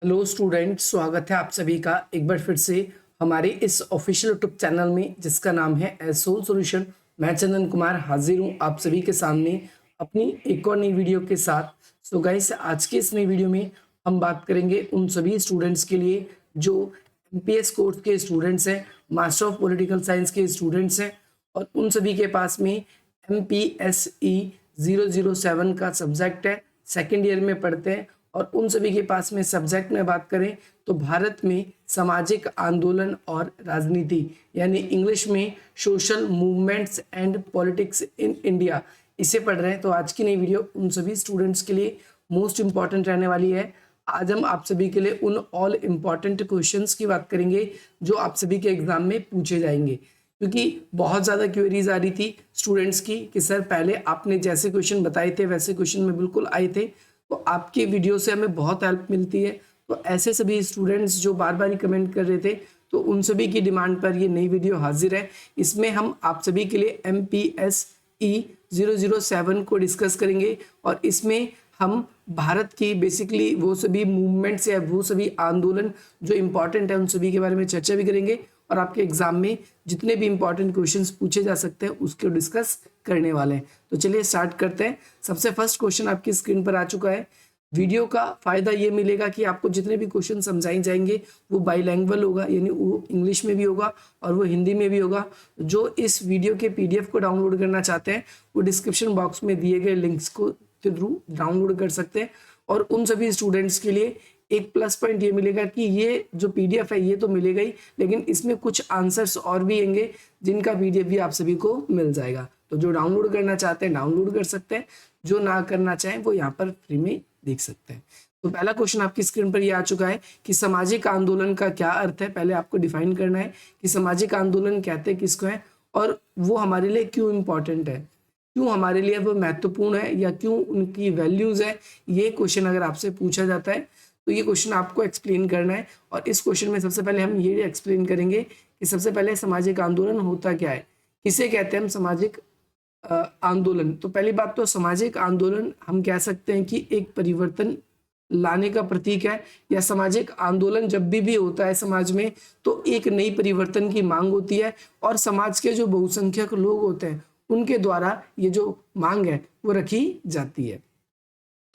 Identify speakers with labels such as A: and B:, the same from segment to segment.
A: Hello student, स्वागत है आप सभी का एक बार फिर से हमारे इस ऑफिशियल यूट्यूब चैनल में जिसका नाम है एसोल सॉल्यूशन। मैं चंदन कुमार हाजिर हूँ आप सभी के सामने अपनी एक और नई वीडियो के साथ। सो गाइस, आज के इस नई वीडियो में हम बात करेंगे उन सभी स्टूडेंट्स के लिए जो एमपीएस कोर्स के स्टूडेंट्स हैं, मास्टर ऑफ पॉलिटिकल साइंस के स्टूडेंट्स हैं और उन सभी के पास में MPSE 007 का सब्जेक्ट है, सेकेंड ईयर में पढ़ते हैं। और उन सभी के पास में सब्जेक्ट में बात करें तो भारत में सामाजिक आंदोलन और राजनीति, यानी इंग्लिश में social movements and politics in India, इसे पढ़ रहे हैं। तो आज की नई वीडियो उन सभी स्टूडेंट्स के लिए मोस्ट इंपॉर्टेंट रहने वाली है। आज हम आप सभी के लिए उन ऑल इम्पॉर्टेंट क्वेश्चंस की बात करेंगे जो आप सभी के एग्जाम में पूछे जाएंगे, क्योंकि बहुत ज़्यादा क्वेरीज आ रही थी स्टूडेंट्स की कि सर पहले आपने जैसे क्वेश्चन बताए थे वैसे क्वेश्चन में बिल्कुल आए थे, तो आपकी वीडियो से हमें बहुत हेल्प मिलती है। तो ऐसे सभी स्टूडेंट्स जो बार बार ही कमेंट कर रहे थे, तो उन सभी की डिमांड पर ये नई वीडियो हाजिर है। इसमें हम आप सभी के लिए MPSE 007 को डिस्कस करेंगे और इसमें हम भारत की बेसिकली वो सभी मूवमेंट्स या वो सभी आंदोलन जो इम्पोर्टेंट है उन सभी के बारे में चर्चा भी करेंगे और आपके एग्जाम में जितने भी इंपॉर्टेंट क्वेश्चंस पूछे जा सकते हैं उसको डिस्कस करने वाले हैं। तो चलिए स्टार्ट करते हैं। सबसे फर्स्ट क्वेश्चन आपकी स्क्रीन पर आ चुका है। वीडियो का फायदा ये मिलेगा कि आपको जितने भी क्वेश्चन समझाए जाएंगे वो बाईलैंग्वेज होगा, यानी वो इंग्लिश में भी होगा और वो हिंदी में भी होगा। जो इस वीडियो के PDF को डाउनलोड करना चाहते हैं वो डिस्क्रिप्शन बॉक्स में दिए गए लिंक्स को के थ्रू डाउनलोड कर सकते हैं। और उन सभी स्टूडेंट्स के लिए एक प्लस पॉइंट ये मिलेगा कि ये जो PDF है ये तो मिलेगा ही, लेकिन इसमें कुछ आंसर्स और भी होंगे जिनका PDF भी आप सभी को मिल जाएगा। तो जो डाउनलोड करना चाहते हैं डाउनलोड कर सकते हैं, जो ना करना चाहें वो यहाँ पर फ्री में देख सकते हैं। तो पहला क्वेश्चन आपकी स्क्रीन पर ये आ चुका है कि सामाजिक आंदोलन का क्या अर्थ है। पहले आपको डिफाइन करना है कि सामाजिक आंदोलन कहते हैं किसको है और वो हमारे लिए क्यों इम्पोर्टेंट है, क्यों हमारे लिए वो महत्वपूर्ण है या क्यों उनकी वैल्यूज है। ये क्वेश्चन अगर आपसे पूछा जाता है तो ये क्वेश्चन आपको एक्सप्लेन करना है। और इस क्वेश्चन में सबसे पहले हम ये एक्सप्लेन करेंगे कि सबसे पहले सामाजिक आंदोलन होता क्या है, किसे कहते हैं हम सामाजिक आंदोलन। तो पहली बात तो सामाजिक आंदोलन हम कह सकते हैं कि एक परिवर्तन लाने का प्रतीक है, या सामाजिक आंदोलन जब भी होता है समाज में तो एक नई परिवर्तन की मांग होती है और समाज के जो बहुसंख्यक लोग होते हैं उनके द्वारा ये जो मांग है वो रखी जाती है।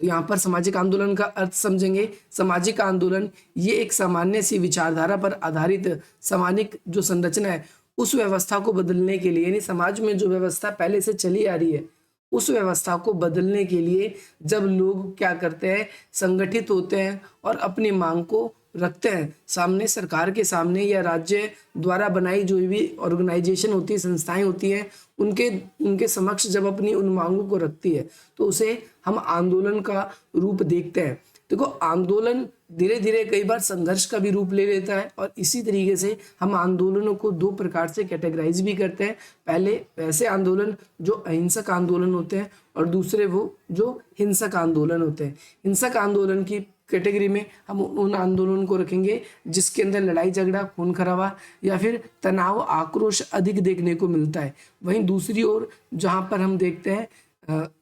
A: तो यहाँ पर सामाजिक आंदोलन का अर्थ समझेंगे। सामाजिक आंदोलन ये एक सामान्य सी विचारधारा पर आधारित सामाजिक जो संरचना है उस व्यवस्था को बदलने के लिए, यानी समाज में जो व्यवस्था पहले से चली आ रही है उस व्यवस्था को बदलने के लिए जब लोग क्या करते हैं, संगठित होते हैं और अपनी मांग को रखते हैं सामने, सरकार के सामने या राज्य द्वारा बनाई जो भी ऑर्गेनाइजेशन होती है, संस्थाएं होती हैं, उनके उनके समक्ष जब अपनी उन मांगों को रखती है तो उसे हम आंदोलन का रूप देखते हैं। देखो, आंदोलन धीरे धीरे कई बार संघर्ष का भी रूप ले लेता है और इसी तरीके से हम आंदोलनों को दो प्रकार से कैटेगराइज भी करते हैं। पहले वैसे आंदोलन जो अहिंसक आंदोलन होते हैं और दूसरे वो जो हिंसक आंदोलन होते हैं। हिंसक आंदोलन की कैटेगरी में हम उन आंदोलन को रखेंगे जिसके अंदर लड़ाई झगड़ा, खून खराबा या फिर तनाव, आक्रोश अधिक देखने को मिलता है। वहीं दूसरी ओर जहाँ पर हम देखते हैं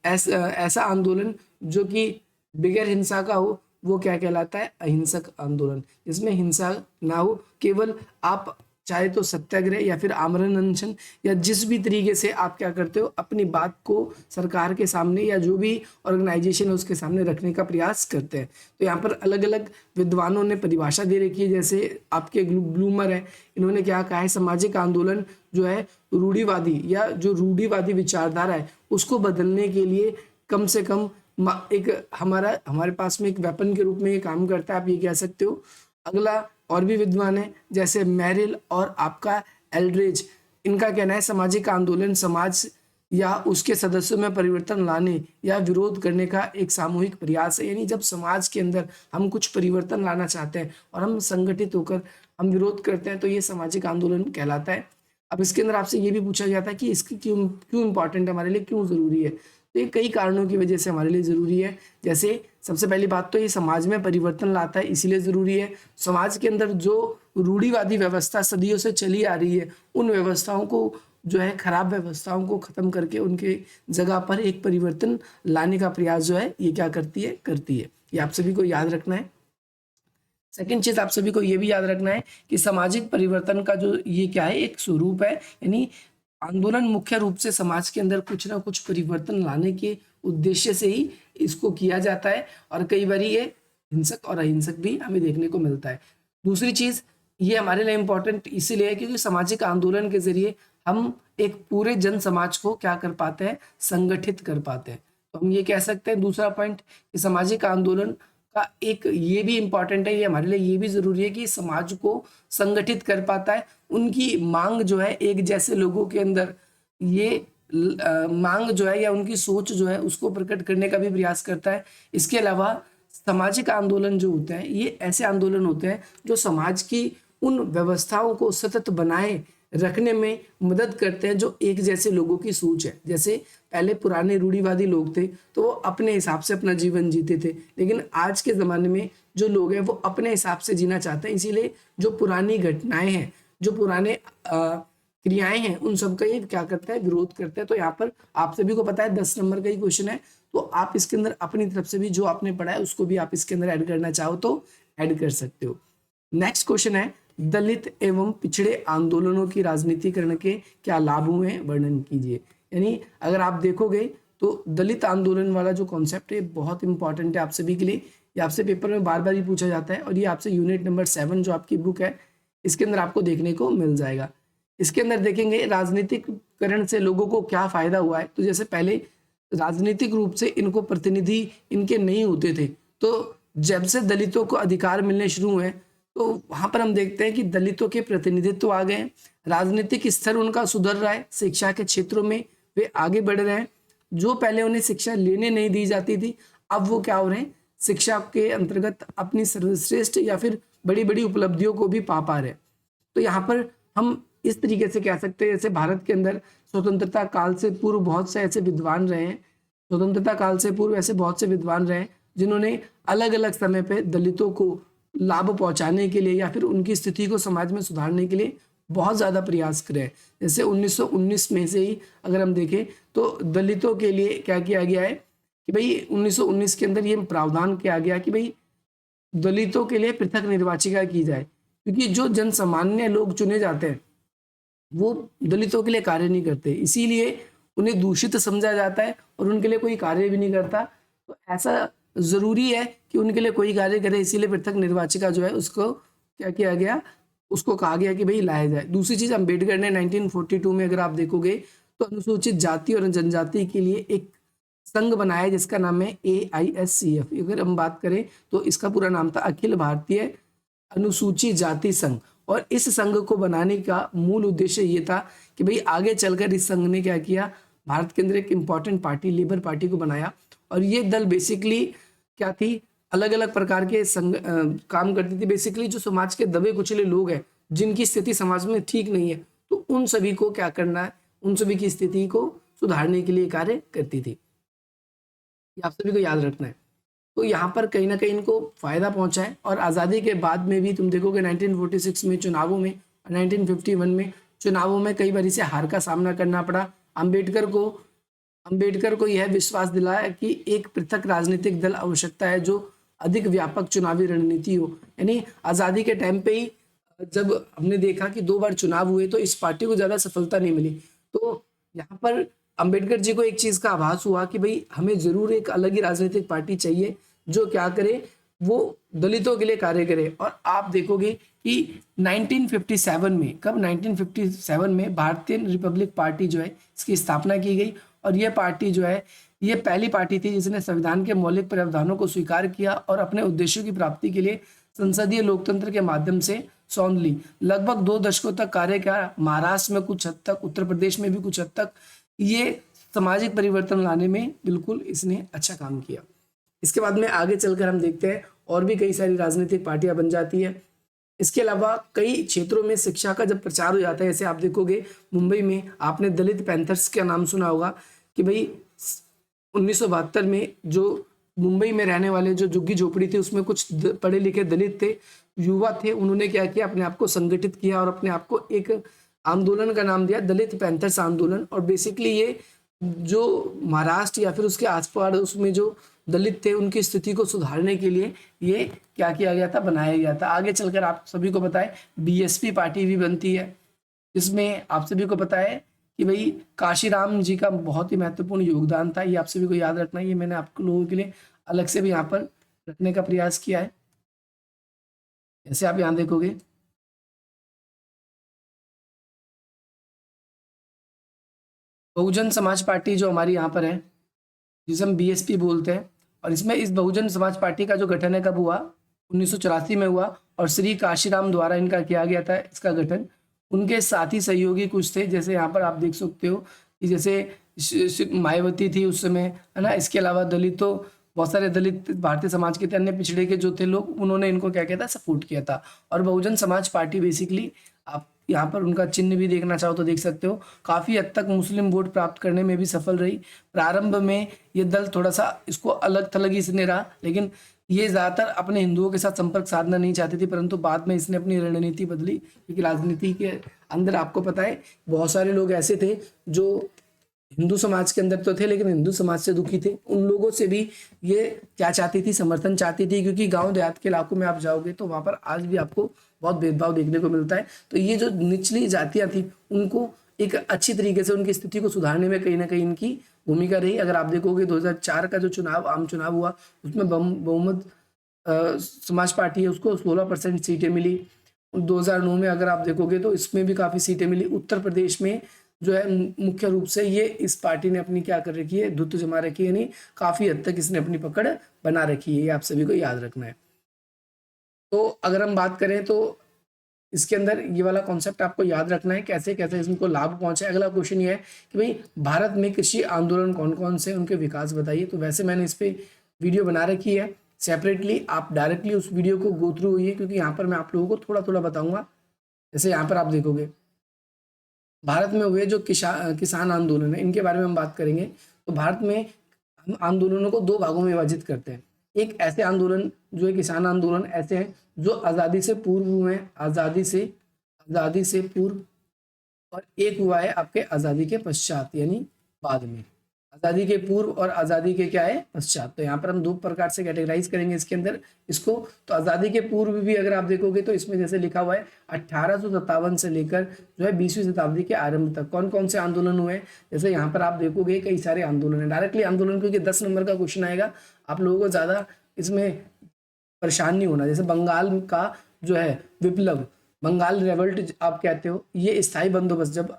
A: ऐसा आंदोलन जो कि बगैर हिंसा का हो वो क्या कहलाता है, अहिंसक आंदोलन, जिसमें हिंसा ना हो, केवल आप चाहे तो सत्याग्रह या फिर आमरण अनशन या जिस भी तरीके से आप क्या करते हो अपनी बात को सरकार के सामने या जो भी ऑर्गेनाइजेशन है उसके सामने रखने का प्रयास करते हैं। तो यहाँ पर अलग अलग विद्वानों ने परिभाषा दे रखी है, जैसे आपके ब्लूमर है, इन्होंने क्या कहा है, सामाजिक आंदोलन जो है रूढ़िवादी या जो रूढ़िवादी विचारधारा है उसको बदलने के लिए कम से कम एक हमारे पास में एक वेपन के रूप में ये काम करता है, आप ये कह सकते हो। अगला और भी विद्वान है जैसे मैरिल और आपका एल्ड्रेज, इनका कहना है सामाजिक आंदोलन समाज या उसके सदस्यों में परिवर्तन लाने या विरोध करने का एक सामूहिक प्रयास है। यानी जब समाज के अंदर हम कुछ परिवर्तन लाना चाहते हैं और हम संगठित होकर हम विरोध करते हैं तो ये सामाजिक आंदोलन कहलाता है। अब इसके अंदर आपसे ये भी पूछा जाता है कि इसकी क्यों क्यों इंपॉर्टेंट है, हमारे लिए क्यों जरूरी है। तो ये कई कारणों की वजह से हमारे लिए ज़रूरी है। जैसे सबसे पहली बात तो ये समाज में परिवर्तन लाता है, इसीलिए ज़रूरी है। समाज के अंदर जो रूढ़िवादी व्यवस्था सदियों से चली आ रही है उन व्यवस्थाओं को जो है, खराब व्यवस्थाओं को ख़त्म करके उनके जगह पर एक परिवर्तन लाने का प्रयास जो है ये क्या करती है, ये आप सभी को याद रखना है। सेकंड चीज आप सभी को ये भी याद रखना है कि सामाजिक परिवर्तन का जो ये क्या है, एक स्वरूप है, यानी आंदोलन मुख्य रूप से समाज के अंदर कुछ ना कुछ परिवर्तन लाने के उद्देश्य से ही इसको किया जाता है, और कई बार ये हिंसक और अहिंसक भी हमें देखने को मिलता है। दूसरी चीज ये हमारे लिए इम्पोर्टेंट इसीलिए है क्योंकि सामाजिक आंदोलन के जरिए हम एक पूरे जन समाज को क्या कर पाते हैं, संगठित कर पाते हैं। तो हम ये कह सकते हैं दूसरा पॉइंट कि सामाजिक आंदोलन का एक ये भी इम्पॉर्टेंट है, ये हमारे लिए ये भी जरूरी है कि समाज को संगठित कर पाता है, उनकी मांग जो है एक जैसे लोगों के अंदर ये मांग जो है या उनकी सोच जो है उसको प्रकट करने का भी प्रयास करता है। इसके अलावा सामाजिक आंदोलन जो होते हैं ये ऐसे आंदोलन होते हैं जो समाज की उन व्यवस्थाओं को सतत बनाए रखने में मदद करते हैं जो एक जैसे लोगों की सोच है। जैसे पहले पुराने रूढ़िवादी लोग थे तो वो अपने हिसाब से अपना जीवन जीते थे, लेकिन आज के ज़माने में जो लोग हैं वो अपने हिसाब से जीना चाहते हैं। इसीलिए जो पुरानी घटनाएं हैं, जो पुराने क्रियाएं हैं, उन सब का ये क्या करता है, विरोध करते हैं। तो यहाँ पर आप सभी को पता है 10 नंबर का ही क्वेश्चन है, तो आप इसके अंदर अपनी तरफ से भी जो आपने पढ़ा है उसको भी आप इसके अंदर ऐड करना चाहो तो ऐड कर सकते हो। नेक्स्ट क्वेश्चन है, दलित एवं पिछड़े आंदोलनों की राजनीतिकरण के क्या लाभ हुए, वर्णन कीजिए। यानी अगर आप देखोगे तो दलित आंदोलन वाला जो कॉन्सेप्ट है बहुत इंपॉर्टेंट है आप सभी के लिए, ये आपसे पेपर में बार बार ही पूछा जाता है, और ये आपसे यूनिट नंबर 7 जो आपकी बुक है इसके अंदर आपको देखने को मिल जाएगा। इसके अंदर देखेंगे राजनीतिकरण से लोगों को क्या फायदा हुआ है। तो जैसे पहले राजनीतिक रूप से इनको प्रतिनिधि इनके नहीं होते थे, तो जब से दलितों को अधिकार मिलने शुरू हुए तो वहां पर हम देखते हैं कि दलितों के प्रतिनिधित्व आ गए हैं, राजनीतिक स्तर उनका सुधर रहा है, शिक्षा के क्षेत्रों में वे आगे बढ़ रहे हैं। जो पहले उन्हें शिक्षा लेने नहीं दी जाती थी अब वो क्या हो रहे हैं, शिक्षा के अंतर्गत अपनी सर्वश्रेष्ठ या फिर बड़ी बड़ी उपलब्धियों को भी पा रहे हैं। तो यहाँ पर हम इस तरीके से कह सकते हैं जैसे भारत के अंदर स्वतंत्रता काल से पूर्व बहुत से ऐसे विद्वान रहे हैं, स्वतंत्रता काल से पूर्व ऐसे बहुत से विद्वान रहे हैं जिन्होंने अलग अलग समय पे दलितों को लाभ पहुंचाने के लिए या फिर उनकी स्थिति को समाज में सुधारने के लिए बहुत ज़्यादा प्रयास करे हैं। जैसे 1919 में से ही अगर हम देखें तो दलितों के लिए क्या किया गया है कि भाई 1919 के अंदर ये प्रावधान किया गया कि भाई दलितों के लिए पृथक निर्वाचिका की जाए, क्योंकि जो जन सामान्य लोग चुने जाते हैं वो दलितों के लिए कार्य नहीं करते, इसीलिए उन्हें दूषित समझा जाता है और उनके लिए कोई कार्य भी नहीं करता। तो ऐसा जरूरी है कि उनके लिए कोई कार्य करे, इसीलिए पृथक निर्वाचिका जो है उसको क्या किया गया, उसको कहा गया कि भाई लाया जाए। दूसरी चीज अम्बेडकर ने 1942 में अगर आप देखोगे तो अनुसूचित जाति और जनजाति के लिए एक संघ बनाया जिसका नाम है AISCF। अगर हम बात करें तो इसका पूरा नाम था अखिल भारतीय अनुसूचित जाति संघ, और इस संघ को बनाने का मूल उद्देश्य ये था कि भाई आगे चलकर इस संघ ने क्या किया, भारत के अंदर एक इंपॉर्टेंट पार्टी लेबर पार्टी को बनाया, और ये दल बेसिकली क्या थी, अलग अलग प्रकार के काम करती थी। बेसिकली जो समाज के दबे कुचले लोग हैं जिनकी स्थिति समाज में ठीक नहीं है, तो उन सभी को क्या करना है, उन सभी की स्थिति को सुधारने के लिए कार्य करती थी। ये आप सभी को याद रखना है। तो यहाँ पर कहीं ना कहीं इनको फायदा पहुंचा है, और आज़ादी के बाद में भी तुम देखोगे 1946 में चुनावों में, 1951 में चुनावों में कई बार इसे हार का सामना करना पड़ा। अंबेडकर को यह विश्वास दिलाया कि एक पृथक राजनीतिक दल आवश्यकता है जो अधिक व्यापक चुनावी रणनीति हो। यानी आज़ादी के टाइम पे ही जब हमने देखा कि 2 बार चुनाव हुए तो इस पार्टी को ज़्यादा सफलता नहीं मिली, तो यहाँ पर अंबेडकर जी को एक चीज़ का आभास हुआ कि भाई हमें जरूर एक अलग ही राजनीतिक पार्टी चाहिए जो क्या करे, वो दलितों के लिए कार्य करे। और आप देखोगे कि 1957 में, कब 1957 में भारतीय रिपब्लिक पार्टी जो है इसकी स्थापना की गई, और यह पार्टी जो है ये पहली पार्टी थी जिसने संविधान के मौलिक प्रावधानों को स्वीकार किया और अपने उद्देश्यों की प्राप्ति के लिए संसदीय लोकतंत्र के माध्यम से सौंध ली। लगभग 2 दशकों तक कार्य किया, महाराष्ट्र में कुछ हद तक, उत्तर प्रदेश में भी कुछ हद तक ये सामाजिक परिवर्तन लाने में बिल्कुल इसने अच्छा काम किया। इसके बाद में आगे चलकर हम देखते हैं और भी कई सारी राजनीतिक पार्टियां बन जाती है। इसके अलावा कई क्षेत्रों में शिक्षा का जब प्रचार हो जाता है, जैसे आप देखोगे मुंबई में आपने दलित पैंथर्स का नाम सुना होगा कि भाई 1972 में जो मुंबई में रहने वाले जो झुग्गी झोपड़ी थी उसमें कुछ पढ़े लिखे दलित थे, युवा थे, उन्होंने क्या किया, अपने आप को संगठित किया और अपने आप को एक आंदोलन का नाम दिया दलित पैंथर्स आंदोलन। और बेसिकली ये जो महाराष्ट्र या फिर उसके आसपास उसमें जो दलित थे उनकी स्थिति को सुधारने के लिए ये क्या किया गया था, बनाया गया था। आगे चलकर आप सभी को पता है बीएसपी पार्टी भी बनती है, जिसमें आप सभी को पता है कि भाई काशीराम जी का बहुत ही महत्वपूर्ण योगदान था। ये आप सभी को याद रखना है, ये मैंने आप लोगों के लिए अलग से भी यहाँ पर रखने का प्रयास किया है। जैसे आप यहाँ देखोगे बहुजन समाज पार्टी जो हमारी यहाँ पर है, जिसे हम बीएसपी बोलते हैं, और इसमें इस बहुजन समाज पार्टी का जो गठन है कब हुआ, 1984 में हुआ, और श्री काशीराम द्वारा इनका किया गया था इसका गठन। उनके साथी सहयोगी कुछ थे, जैसे यहाँ पर आप देख सकते हो कि जैसे मायावती थी उस समय, है ना। इसके अलावा दलितों, बहुत सारे दलित भारतीय समाज के थे, अन्य पिछड़े के जो थे लोग, उन्होंने इनको क्या किया था, सपोर्ट किया था। और बहुजन समाज पार्टी बेसिकली, आप यहाँ पर उनका चिन्ह भी देखना चाहो तो देख सकते हो, काफ़ी हद तक मुस्लिम वोट प्राप्त करने में भी सफल रही। प्रारंभ में ये दल थोड़ा सा इसको अलग थलग इसने रहा, लेकिन ये ज़्यादातर अपने हिंदुओं के साथ संपर्क साधना नहीं चाहती थी, परंतु बाद में इसने अपनी रणनीति बदली, क्योंकि राजनीति के अंदर आपको पता है बहुत सारे लोग ऐसे थे जो हिंदू समाज के अंदर तो थे लेकिन हिंदू समाज से दुखी थे। उन लोगों से भी ये क्या चाहती थी, समर्थन चाहती थी, क्योंकि गांव देहात के इलाकों में आप जाओगे तो वहां पर आज भी आपको बहुत भेदभाव देखने को मिलता है। तो ये जो निचली जातियां थी उनको एक अच्छी तरीके से उनकी स्थिति को सुधारने में कहीं ना कहीं इनकी भूमिका रही। अगर आप देखोगे 2004 का जो चुनाव, आम चुनाव हुआ, उसमें बहुमत समाज पार्टी है उसको 16% सीटें मिली। 2009 में अगर आप देखोगे तो इसमें भी काफ़ी सीटें मिली। उत्तर प्रदेश में जो है मुख्य रूप से ये इस पार्टी ने अपनी क्या कर रखी है, धुत जमा रखी है, यानी काफ़ी हद तक इसने अपनी पकड़ बना रखी है। ये आप सभी को याद रखना है। तो अगर हम बात करें तो इसके अंदर ये वाला कॉन्सेप्ट आपको याद रखना है, कैसे कैसे इसको लाभ पहुंचे। अगला क्वेश्चन ये है कि भाई भारत में कृषि आंदोलन कौन कौन से, उनके विकास बताइए। तो वैसे मैंने इस पर वीडियो बना रखी है सेपरेटली, आप डायरेक्टली उस वीडियो को गो थ्रू हुई है, क्योंकि यहाँ पर मैं आप लोगों को थोड़ा थोड़ा बताऊंगा। जैसे यहाँ पर आप देखोगे भारत में हुए जो किसान आंदोलन है, इनके बारे में हम बात करेंगे। तो भारत में हम आंदोलनों को दो भागों में विभाजित करते हैं। एक ऐसे आंदोलन जो है किसान आंदोलन, ऐसे हैं जो आज़ादी से पूर्व हुए हैं, आज़ादी से पूर्व, और एक हुआ है आपके आज़ादी के पश्चात, यानी बाद में। आज़ादी के पूर्व और आज़ादी के क्या है, पश्चात। तो यहाँ पर हम दो प्रकार से कैटेगराइज करेंगे इसके अंदर इसको। तो आज़ादी के पूर्व भी अगर आप देखोगे तो इसमें जैसे लिखा हुआ है 1857 से लेकर जो है 20वीं शताब्दी के आरंभ तक कौन कौन से आंदोलन हुए। जैसे यहाँ पर आप देखोगे कई सारे आंदोलन है, डायरेक्टली आंदोलन, क्योंकि 10 नंबर का क्वेश्चन आएगा, आप लोगों को ज़्यादा इसमें परेशान नहीं होना। जैसे बंगाल का जो है विप्लव, बंगाल रेवल्ट आप कहते हो, ये स्थायी बंदोबस्त, जब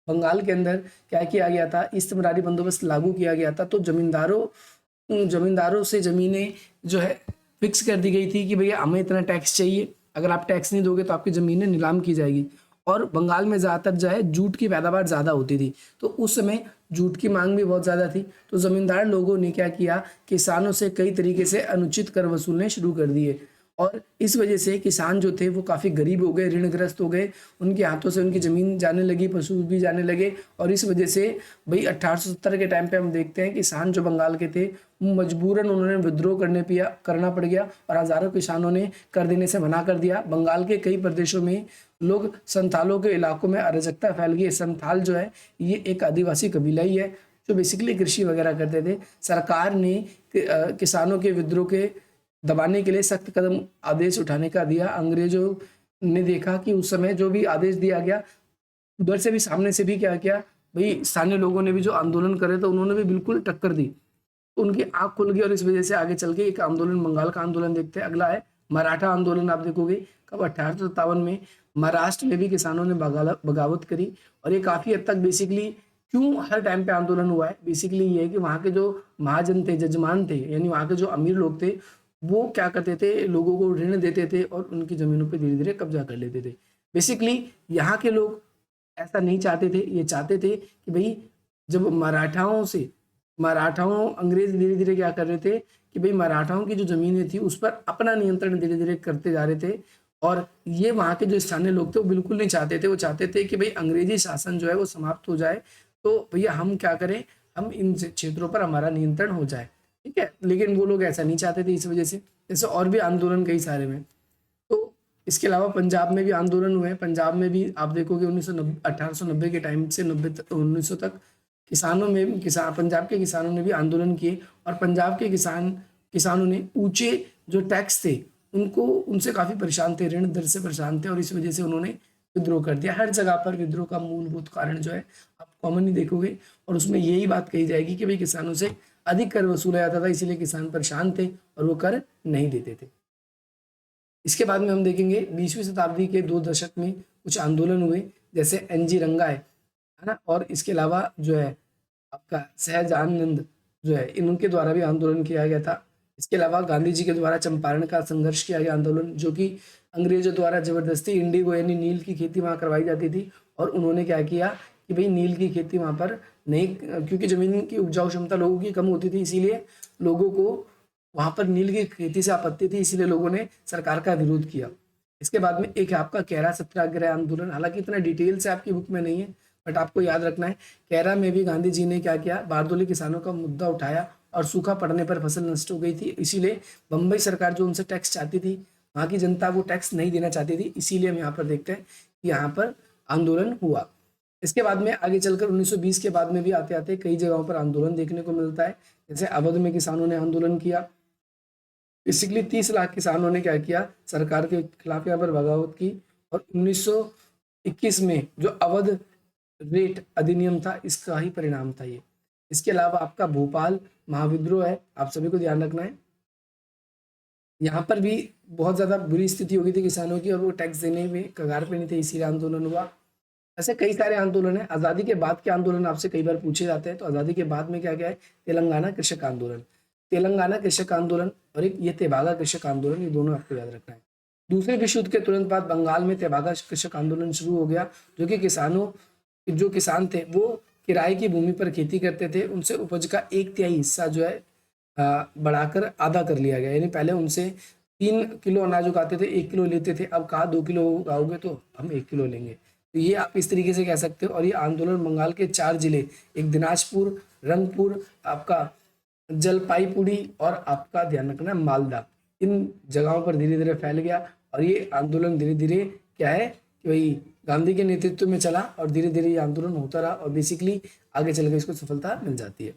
A: बंगाल के अंदर क्या किया गया था, इस्तमरारी बंदोबस्त लागू किया गया था, तो जमींदारों से ज़मीनें जो है फिक्स कर दी गई थी कि भैया हमें इतना टैक्स चाहिए, अगर आप टैक्स नहीं दोगे तो आपकी ज़मीनें नीलाम की जाएगी। और बंगाल में ज़्यादातर जो है जूट की पैदावार ज़्यादा होती थी, तो उस समय जूट की मांग भी बहुत ज़्यादा थी। तो ज़मींदार लोगों ने क्या किया, किसानों से कई तरीके से अनुचित कर वसूलने शुरू कर दिए, और इस वजह से किसान जो थे वो काफ़ी गरीब हो गए, ऋणग्रस्त हो गए, उनके हाथों से उनकी ज़मीन जाने लगी, पशु भी जाने लगे। और इस वजह से भाई 1870 के टाइम पे हम देखते हैं किसान जो बंगाल के थे मजबूरन उन्होंने विद्रोह करना पड़ गया, और हज़ारों किसानों ने कर देने से मना कर दिया। बंगाल के कई प्रदेशों में लोग संथालों के इलाकों में अराजकता फैल गई। संथाल जो है ये एक आदिवासी कबीला ही है जो बेसिकली कृषि वगैरह करते थे। सरकार ने किसानों के विद्रोह के दबाने के लिए सख्त कदम आदेश उठाने का दिया। अंग्रेजों ने देखा कि उस समय जो भी आदेश दिया गया, उधर से भी सामने से भी क्या किया भाई, स्थानीय लोगों ने भी जो आंदोलन करे तो उन्होंने भी बिल्कुल टक्कर दी, उनकी आंख खुल गई, और इस वजह से आगे चल के एक आंदोलन, बंगाल का आंदोलन देखते हैं। अगला है मराठा आंदोलन। आप देखोगे कब, 1857 में महाराष्ट्र में भी किसानों ने बगावत करी, और ये काफ़ी हद तक बेसिकली क्यों हर टाइम पे आंदोलन हुआ है, बेसिकली ये है कि वहाँ के जो महाजन थे, जजमान थे, यानी वहाँ के जो अमीर लोग थे, वो क्या करते थे, लोगों को ऋण देते थे और उनकी ज़मीनों पे धीरे धीरे कब्जा कर लेते थे। बेसिकली यहाँ के लोग ऐसा नहीं चाहते थे, ये चाहते थे कि भाई जब मराठाओं अंग्रेज धीरे धीरे क्या कर रहे थे कि भाई मराठाओं की जो ज़मीनें थी उस पर अपना नियंत्रण धीरे धीरे करते जा रहे थे, और ये वहाँ के जो स्थानीय लोग थे वो बिल्कुल नहीं चाहते थे। वो चाहते थे कि भाई अंग्रेजी शासन जो है वो समाप्त हो जाए, तो भैया हम क्या करें, हम इन क्षेत्रों पर हमारा नियंत्रण हो जाए, ठीक है। लेकिन वो लोग ऐसा नहीं चाहते थे, इस वजह से जैसे और भी आंदोलन कई सारे में। तो इसके अलावा पंजाब में भी आंदोलन हुए हैं। पंजाब में भी आप देखोगे 1890 के टाइम से 1900 तक किसानों में पंजाब के किसानों ने भी आंदोलन किए और पंजाब के किसानों ने ऊंचे जो टैक्स थे उनसे काफ़ी परेशान थे, ऋण दर से परेशान थे और इस वजह से उन्होंने विद्रोह कर दिया। हर जगह पर विद्रोह का मूलभूत कारण जो है आप कॉमन ही देखोगे और उसमें यही बात कही जाएगी कि भाई किसानों से अधिक कर वसूला जाता था, इसीलिए किसान परेशान थे और वो कर नहीं देते थे। इसके बाद में हम देखेंगे 20वीं शताब्दी के 2 दशक में कुछ आंदोलन हुए, जैसे एनजी रंगा है ना, और इसके अलावा जो है आपका सहजानंद जो है इनके द्वारा भी आंदोलन किया गया था। इसके अलावा गांधी जी के द्वारा चंपारण का संघर्ष किया गया आंदोलन, जो कि अंग्रेजों द्वारा जबरदस्ती इंडिगो यानी नील की खेती वहाँ करवाई जाती थी और उन्होंने क्या किया कि भाई नील की खेती वहाँ पर नहीं, क्योंकि जमीन की उपजाऊ क्षमता लोगों की कम होती थी, इसीलिए लोगों को वहाँ पर नील की खेती से आपत्ति थी, इसीलिए लोगों ने सरकार का विरोध किया। इसके बाद में एक है आपका कैरा सत्याग्रह आंदोलन, हालांकि इतना डिटेल से आपकी बुक में नहीं है बट आपको याद रखना है। कैरा में भी गांधी जी ने क्या किया, बारदोली किसानों का मुद्दा उठाया और सूखा पड़ने पर फसल नष्ट हो गई थी, इसीलिए बम्बई सरकार जो उनसे टैक्स चाहती थी, वहाँ की जनता वो टैक्स नहीं देना चाहती थी, इसीलिए हम यहाँ पर देखते हैं कि यहाँ पर आंदोलन हुआ। इसके बाद में आगे चलकर 1920 के बाद में भी आते आते कई जगहों पर आंदोलन देखने को मिलता है, जैसे अवध में किसानों ने आंदोलन किया। बेसिकली 30 लाख किसानों ने क्या किया, सरकार के खिलाफ यहाँ पर बगावत की और 1921 में जो अवध रेट अधिनियम था इसका ही परिणाम था ये। इसके अलावा आपका भोपाल महाविद्रोह है, आप सभी को ध्यान रखना है। यहाँ पर भी बहुत ज़्यादा बुरी स्थिति हो गई थी किसानों की और वो टैक्स देने में कगार पे नहीं थे, इसीलिए आंदोलन हुआ। ऐसे कई सारे आंदोलन है। आज़ादी के बाद के आंदोलन आपसे कई बार पूछे जाते हैं, तो आज़ादी के बाद में क्या क्या है, तेलंगाना कृषक आंदोलन, तेलंगाना कृषक आंदोलन और एक ये तेभागा कृषक आंदोलन, ये दोनों आपको याद रखना है। दूसरे विश्व युद्ध के तुरंत बाद बंगाल में तेभागा कृषक आंदोलन शुरू हो गया, जो कि जो किसान थे वो किराए की भूमि पर खेती करते थे, उनसे उपज का 1/3 हिस्सा जो है बढ़ाकर आधा कर लिया गया, यानी पहले उनसे 3 किलो अनाज उगाते थे, 1 किलो लेते थे, अब कहा 2 किलो उगाओगे तो हम 1 किलो लेंगे। तो ये आप इस तरीके से कह सकते हो। और ये आंदोलन बंगाल के 4 जिले, एक दिनाजपुर, रंगपुर, आपका जलपाईगुड़ी और आपका ध्यान रखना मालदा, इन जगहों पर धीरे धीरे फैल गया और ये आंदोलन धीरे धीरे क्या है कि भाई गांधी के नेतृत्व में चला और धीरे धीरे ये आंदोलन होता रहा और बेसिकली आगे चलकर इसको सफलता मिल जाती है।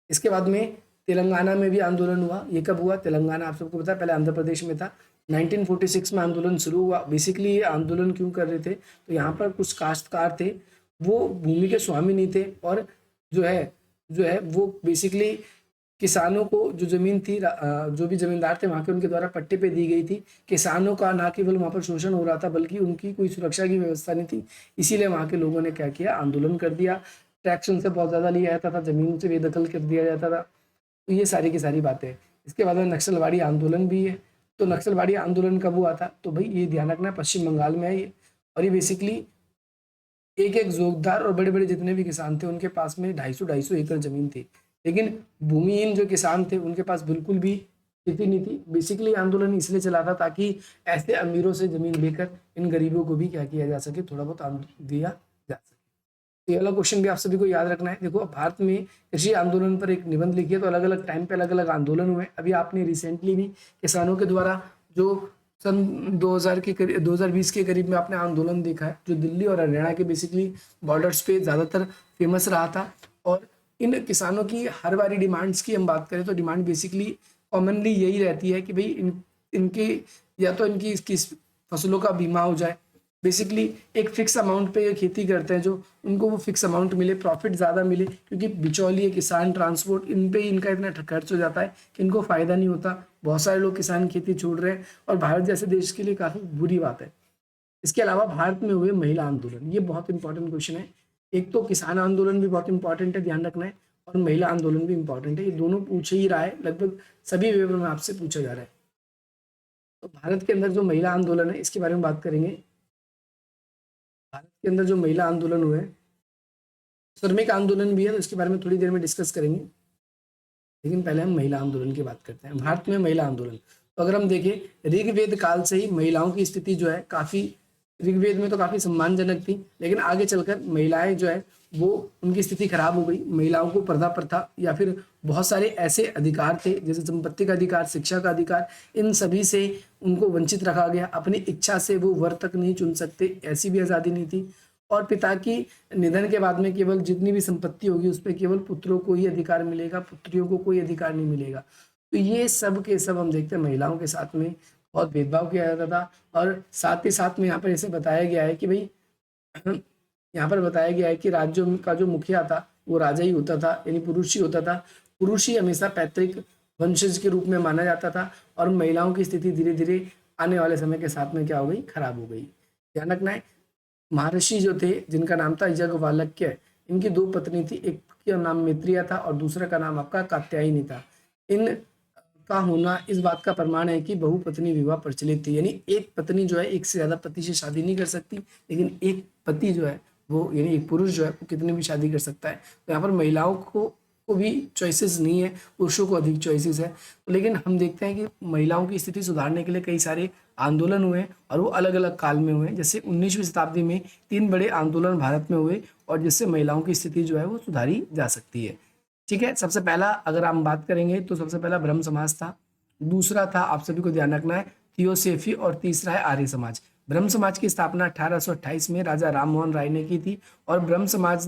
A: इसके बाद में तेलंगाना में भी आंदोलन हुआ। ये कब हुआ, तेलंगाना आप सबको पता है पहले आंध्र प्रदेश में था। 1946 में आंदोलन शुरू हुआ। बेसिकली ये आंदोलन क्यों कर रहे थे, तो यहाँ पर कुछ काश्तकार थे, वो भूमि के स्वामी नहीं थे और जो है वो बेसिकली किसानों को जो जमीन थी, जो भी जमींदार थे वहाँ के, उनके द्वारा पट्टे पे दी गई थी। किसानों का ना केवल वहाँ पर शोषण हो रहा था बल्कि उनकी कोई सुरक्षा की व्यवस्था नहीं थी, इसीलिए वहाँ के लोगों ने क्या किया, आंदोलन कर दिया। टैक्स उनसे बहुत ज़्यादा लिया जाता था, जमीन से बेदखल कर दिया जाता था। तो ये सारी की सारी बातें। इसके बाद में नक्सलवाड़ी आंदोलन भी है। तो नक्सलवाड़ी आंदोलन कब हुआ था, तो भाई ये ध्यान रखना पश्चिम बंगाल में है ये। और ये बेसिकली एक एक जोगदार और बड़े बड़े जितने भी किसान थे उनके पास में 250 एकड़ जमीन थी, लेकिन भूमिहीन जो किसान थे उनके पास बिल्कुल भी खेती नहीं थी। बेसिकली आंदोलन इसलिए चला था ताकि ऐसे अमीरों से जमीन लेकर इन गरीबों को भी क्या किया जा सके, थोड़ा बहुत दिया जा सके। तो ये वाला क्वेश्चन भी आप सभी को याद रखना है। देखो भारत में कृषि आंदोलन पर एक निबंध लिखिए, तो अलग अलग टाइम पे अलग अलग आंदोलन हुए। अभी आपने रिसेंटली भी किसानों के द्वारा जो सन 2020 के करीब में आपने आंदोलन देखा है, जो दिल्ली और हरियाणा के बेसिकली बॉर्डर्स पे ज़्यादातर फेमस रहा था। और इन किसानों की हर बारी डिमांड्स की हम बात करें तो डिमांड बेसिकली कॉमनली यही रहती है कि भाई इनकी या तो इनकी इसकी फसलों का बीमा हो जाए। बेसिकली एक फिक्स अमाउंट पे ये खेती करते हैं, जो उनको वो फिक्स अमाउंट मिले, प्रॉफिट ज़्यादा मिले, क्योंकि बिचौलिए किसान ट्रांसपोर्ट इन पे ही इनका इतना खर्च हो जाता है कि इनको फ़ायदा नहीं होता। बहुत सारे लोग किसान खेती छोड़ रहे हैं और भारत जैसे देश के लिए काफ़ी बुरी बात है। इसके अलावा भारत में हुए महिला आंदोलन, ये बहुत इंपॉर्टेंट क्वेश्चन है। एक तो किसान आंदोलन भी बहुत इंपॉर्टेंट है, ध्यान रखना है, और महिला आंदोलन भी इंपॉर्टेंट है। ये दोनों पूछे ही रहा है, लगभग सभी पेपर में आपसे पूछा जा रहा है। तो भारत के अंदर जो महिला आंदोलन है इसके बारे में बात करेंगे। भारत के अंदर जो महिला आंदोलन हुए, श्रमिक आंदोलन भी है, तो इसके बारे में थोड़ी देर में डिस्कस करेंगे, लेकिन पहले हम महिला आंदोलन की बात करते हैं। भारत में महिला आंदोलन, तो अगर हम देखें ऋग्वेद काल से ही महिलाओं की स्थिति जो है काफ़ी, ऋग्वेद में तो काफ़ी सम्मानजनक थी, लेकिन आगे चलकर महिलाएं जो है वो उनकी स्थिति खराब हो गई। महिलाओं को पर्दा प्रथा या फिर बहुत सारे ऐसे अधिकार थे जैसे संपत्ति का अधिकार, शिक्षा का अधिकार, इन सभी से उनको वंचित रखा गया। अपनी इच्छा से वो वर तक नहीं चुन सकते, ऐसी भी आज़ादी नहीं थी। और पिता की निधन के बाद में केवल जितनी भी संपत्ति होगी उस पर केवल पुत्रों को ही अधिकार मिलेगा, पुत्रियों को कोई अधिकार नहीं मिलेगा। तो ये सब के सब हम देखते हैं महिलाओं के साथ में बहुत भेदभाव किया जाता था। और साथ ही साथ में यहाँ पर ऐसे बताया गया है कि भाई यहाँ पर बताया गया है कि राज्यों का जो मुखिया था वो राजा ही होता था, यानी पुरुष ही होता था। पुरुष ही हमेशा पैतृक वंशज के रूप में माना जाता था और महिलाओं की स्थिति धीरे धीरे आने वाले समय के साथ में क्या हो गई, खराब हो गई। ध्यान रखना है, महर्षि जो थे जिनका नाम था याज्ञवल्क्य, इनकी दो पत्नी थी, एक का नाम मैत्रिया था और दूसरे का नाम आपका कात्यायनी था। इन का होना इस बात का प्रमाण है कि बहुपत्नी विवाह प्रचलित थी, यानी एक पत्नी जो है एक से ज्यादा पति से शादी नहीं कर सकती, लेकिन एक पति जो है वो, यानी एक पुरुष जो है वो कितनी भी शादी कर सकता है। तो यहाँ पर महिलाओं को भी चॉइसेस नहीं है, पुरुषों को अधिक चॉइसेस है। तो लेकिन हम देखते हैं कि महिलाओं की स्थिति सुधारने के लिए कई सारे आंदोलन हुए और वो अलग अलग काल में हुए। जैसे 19वीं शताब्दी में 3 बड़े आंदोलन भारत में हुए और जिससे महिलाओं की स्थिति जो है वो सुधारी जा सकती है। ठीक है, सबसे पहला अगर हम बात करेंगे तो सबसे पहला ब्रह्म समाज था, दूसरा था, आप सभी को ध्यान रखना है, थियोसेफी, और तीसरा है आर्य समाज। ब्रह्म समाज की स्थापना 1828 में राजा राम मोहन राय ने की थी और ब्रह्म समाज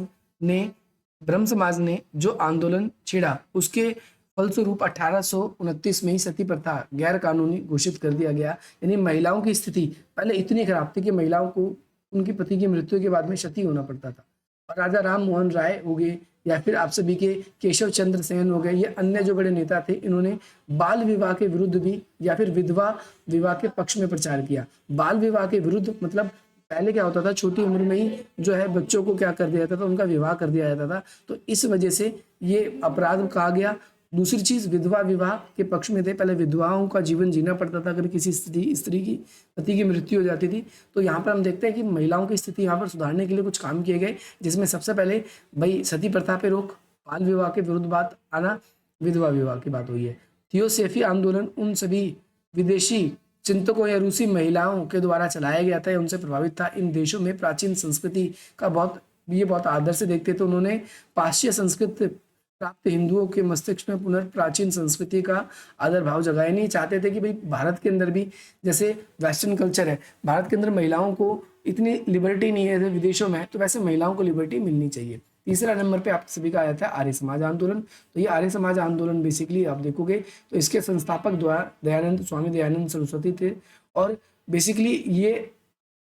A: ने जो आंदोलन छेड़ा उसके फलस्वरूप 1829 में ही सती प्रथा गैर कानूनी घोषित कर दिया गया। यानी महिलाओं की स्थिति पहले इतनी खराब थी कि महिलाओं को उनके पति की मृत्यु के बाद में सती होना पड़ता था। और राजा राम मोहन राय हो गए या फिर आप सभी के केशव चंद्र सेन हो गए, ये अन्य जो बड़े नेता थे, इन्होंने बाल विवाह के विरुद्ध भी या फिर विधवा विवाह के पक्ष में प्रचार किया। बाल विवाह के विरुद्ध मतलब पहले क्या होता था, छोटी उम्र में ही जो है बच्चों को क्या कर दिया जाता था, उनका विवाह कर दिया जाता था, तो इस वजह से ये अपराध कहा गया। दूसरी चीज, विधवा विवाह के पक्ष में थे, पहले विधवाओं का जीवन जीना पड़ता था अगर किसी स्त्री की पति की मृत्यु हो जाती थी। तो यहाँ पर हम देखते हैं कि महिलाओं की स्थिति यहाँ पर सुधारने के लिए कुछ काम किए गए, जिसमें सबसे पहले भाई सती प्रथा पे रोक, बाल विवाह के विरुद्ध बात आना, विधवा विवाह की बात हुई है। थियोसेफी आंदोलन उन सभी विदेशी चिंतकों या रूसी महिलाओं के द्वारा चलाया गया था, उनसे प्रभावित था। इन देशों में प्राचीन संस्कृति का बहुत आदर से देखते थे। उन्होंने पाश्चात्य संस्कृत प्राप्त हिंदुओं के मस्तिष्क में पुनर्प्राचीन संस्कृति का आदर भाव जगाए। नहीं चाहते थे कि भाई भारत के अंदर भी जैसे वेस्टर्न कल्चर है, भारत के अंदर महिलाओं को इतनी लिबर्टी नहीं है विदेशों में, तो वैसे महिलाओं को लिबर्टी मिलनी चाहिए। तीसरा नंबर पे आप सभी का आया था आर्य समाज आंदोलन। तो ये आर्य समाज आंदोलन बेसिकली आप देखोगे तो इसके संस्थापक द्वारा स्वामी दयानंद सरस्वती थे और बेसिकली ये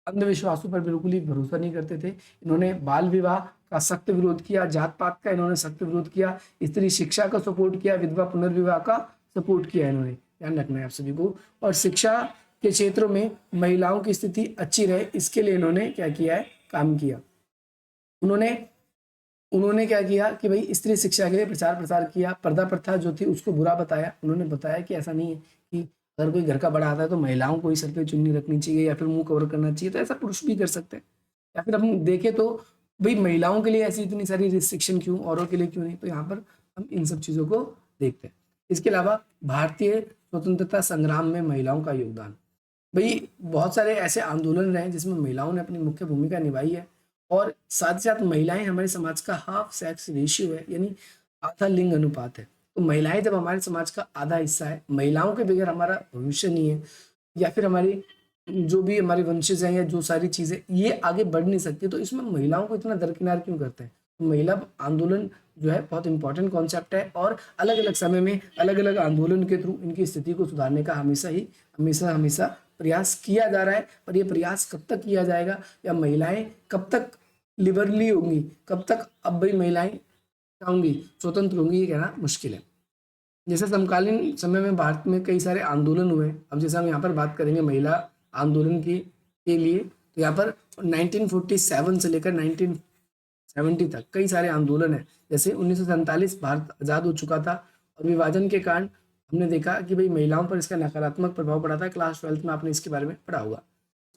A: अंधविश्वासों पर बिल्कुल ही भरोसा नहीं करते थे। इन्होंने बाल विवाह का सख्त विरोध किया, जात पात का इन्होंने सख्त विरोध किया, स्त्री शिक्षा का सपोर्ट किया, विधवा पुनर्विवाह का सपोर्ट किया। इन्होंने ध्यान रखना है आप सभी को। और शिक्षा के क्षेत्रों में महिलाओं की स्थिति अच्छी रहे, इसके लिए इन्होंने क्या किया है, काम किया। उन्होंने क्या किया कि भाई स्त्री शिक्षा के लिए प्रचार प्रसार किया। पर्दा प्रथा जो थी उसको बुरा बताया। उन्होंने बताया कि ऐसा नहीं है कि अगर कोई घर का बड़ा आता है तो महिलाओं को ही सर पे चुन्नी रखनी चाहिए या फिर मुंह कवर करना चाहिए, तो ऐसा पुरुष भी कर सकते हैं। या फिर हम देखें तो भाई महिलाओं के लिए ऐसी इतनी सारी रिस्ट्रिक्शन क्यों, औरों के लिए क्यों नहीं, तो यहाँ पर हम इन सब चीज़ों को देखते हैं। इसके अलावा भारतीय स्वतंत्रता संग्राम में महिलाओं का योगदान, भाई बहुत सारे ऐसे आंदोलन रहे जिसमें महिलाओं ने अपनी मुख्य भूमिका निभाई है। और साथ ही साथ महिलाएं हमारे समाज का हाफ सेक्स रेशियो है, यानी आधा लिंग अनुपात है। तो महिलाएं जब हमारे समाज का आधा हिस्सा है, महिलाओं के बगैर हमारा भविष्य नहीं है, या फिर हमारी जो भी हमारे वंशज हैं या जो सारी चीजें ये आगे बढ़ नहीं सकती। तो इसमें महिलाओं को इतना दरकिनार क्यों करते हैं? तो महिला आंदोलन जो है बहुत इंपॉर्टेंट कॉन्सेप्ट है और अलग अलग समय में अलग अलग आंदोलन के थ्रू इनकी स्थिति को सुधारने का हमेशा प्रयास किया जा रहा है। पर यह प्रयास कब तक किया जाएगा या महिलाएं कब तक लिबरली होंगी, कब तक अब भाई महिलाएं होंगी, स्वतंत्र होंगी, ये कहना मुश्किल है। जैसे समकालीन समय में भारत में कई सारे आंदोलन हुए। अब जैसे हम यहाँ पर बात करेंगे महिला आंदोलन के लिए, तो यहाँ पर 1947 से लेकर 1970 तक कई सारे आंदोलन है। जैसे 1947 भारत आज़ाद हो चुका था और विभाजन के कारण हमने देखा कि भाई महिलाओं पर इसका नकारात्मक प्रभाव पड़ा था। क्लास 12th में आपने इसके बारे में पढ़ा होगा।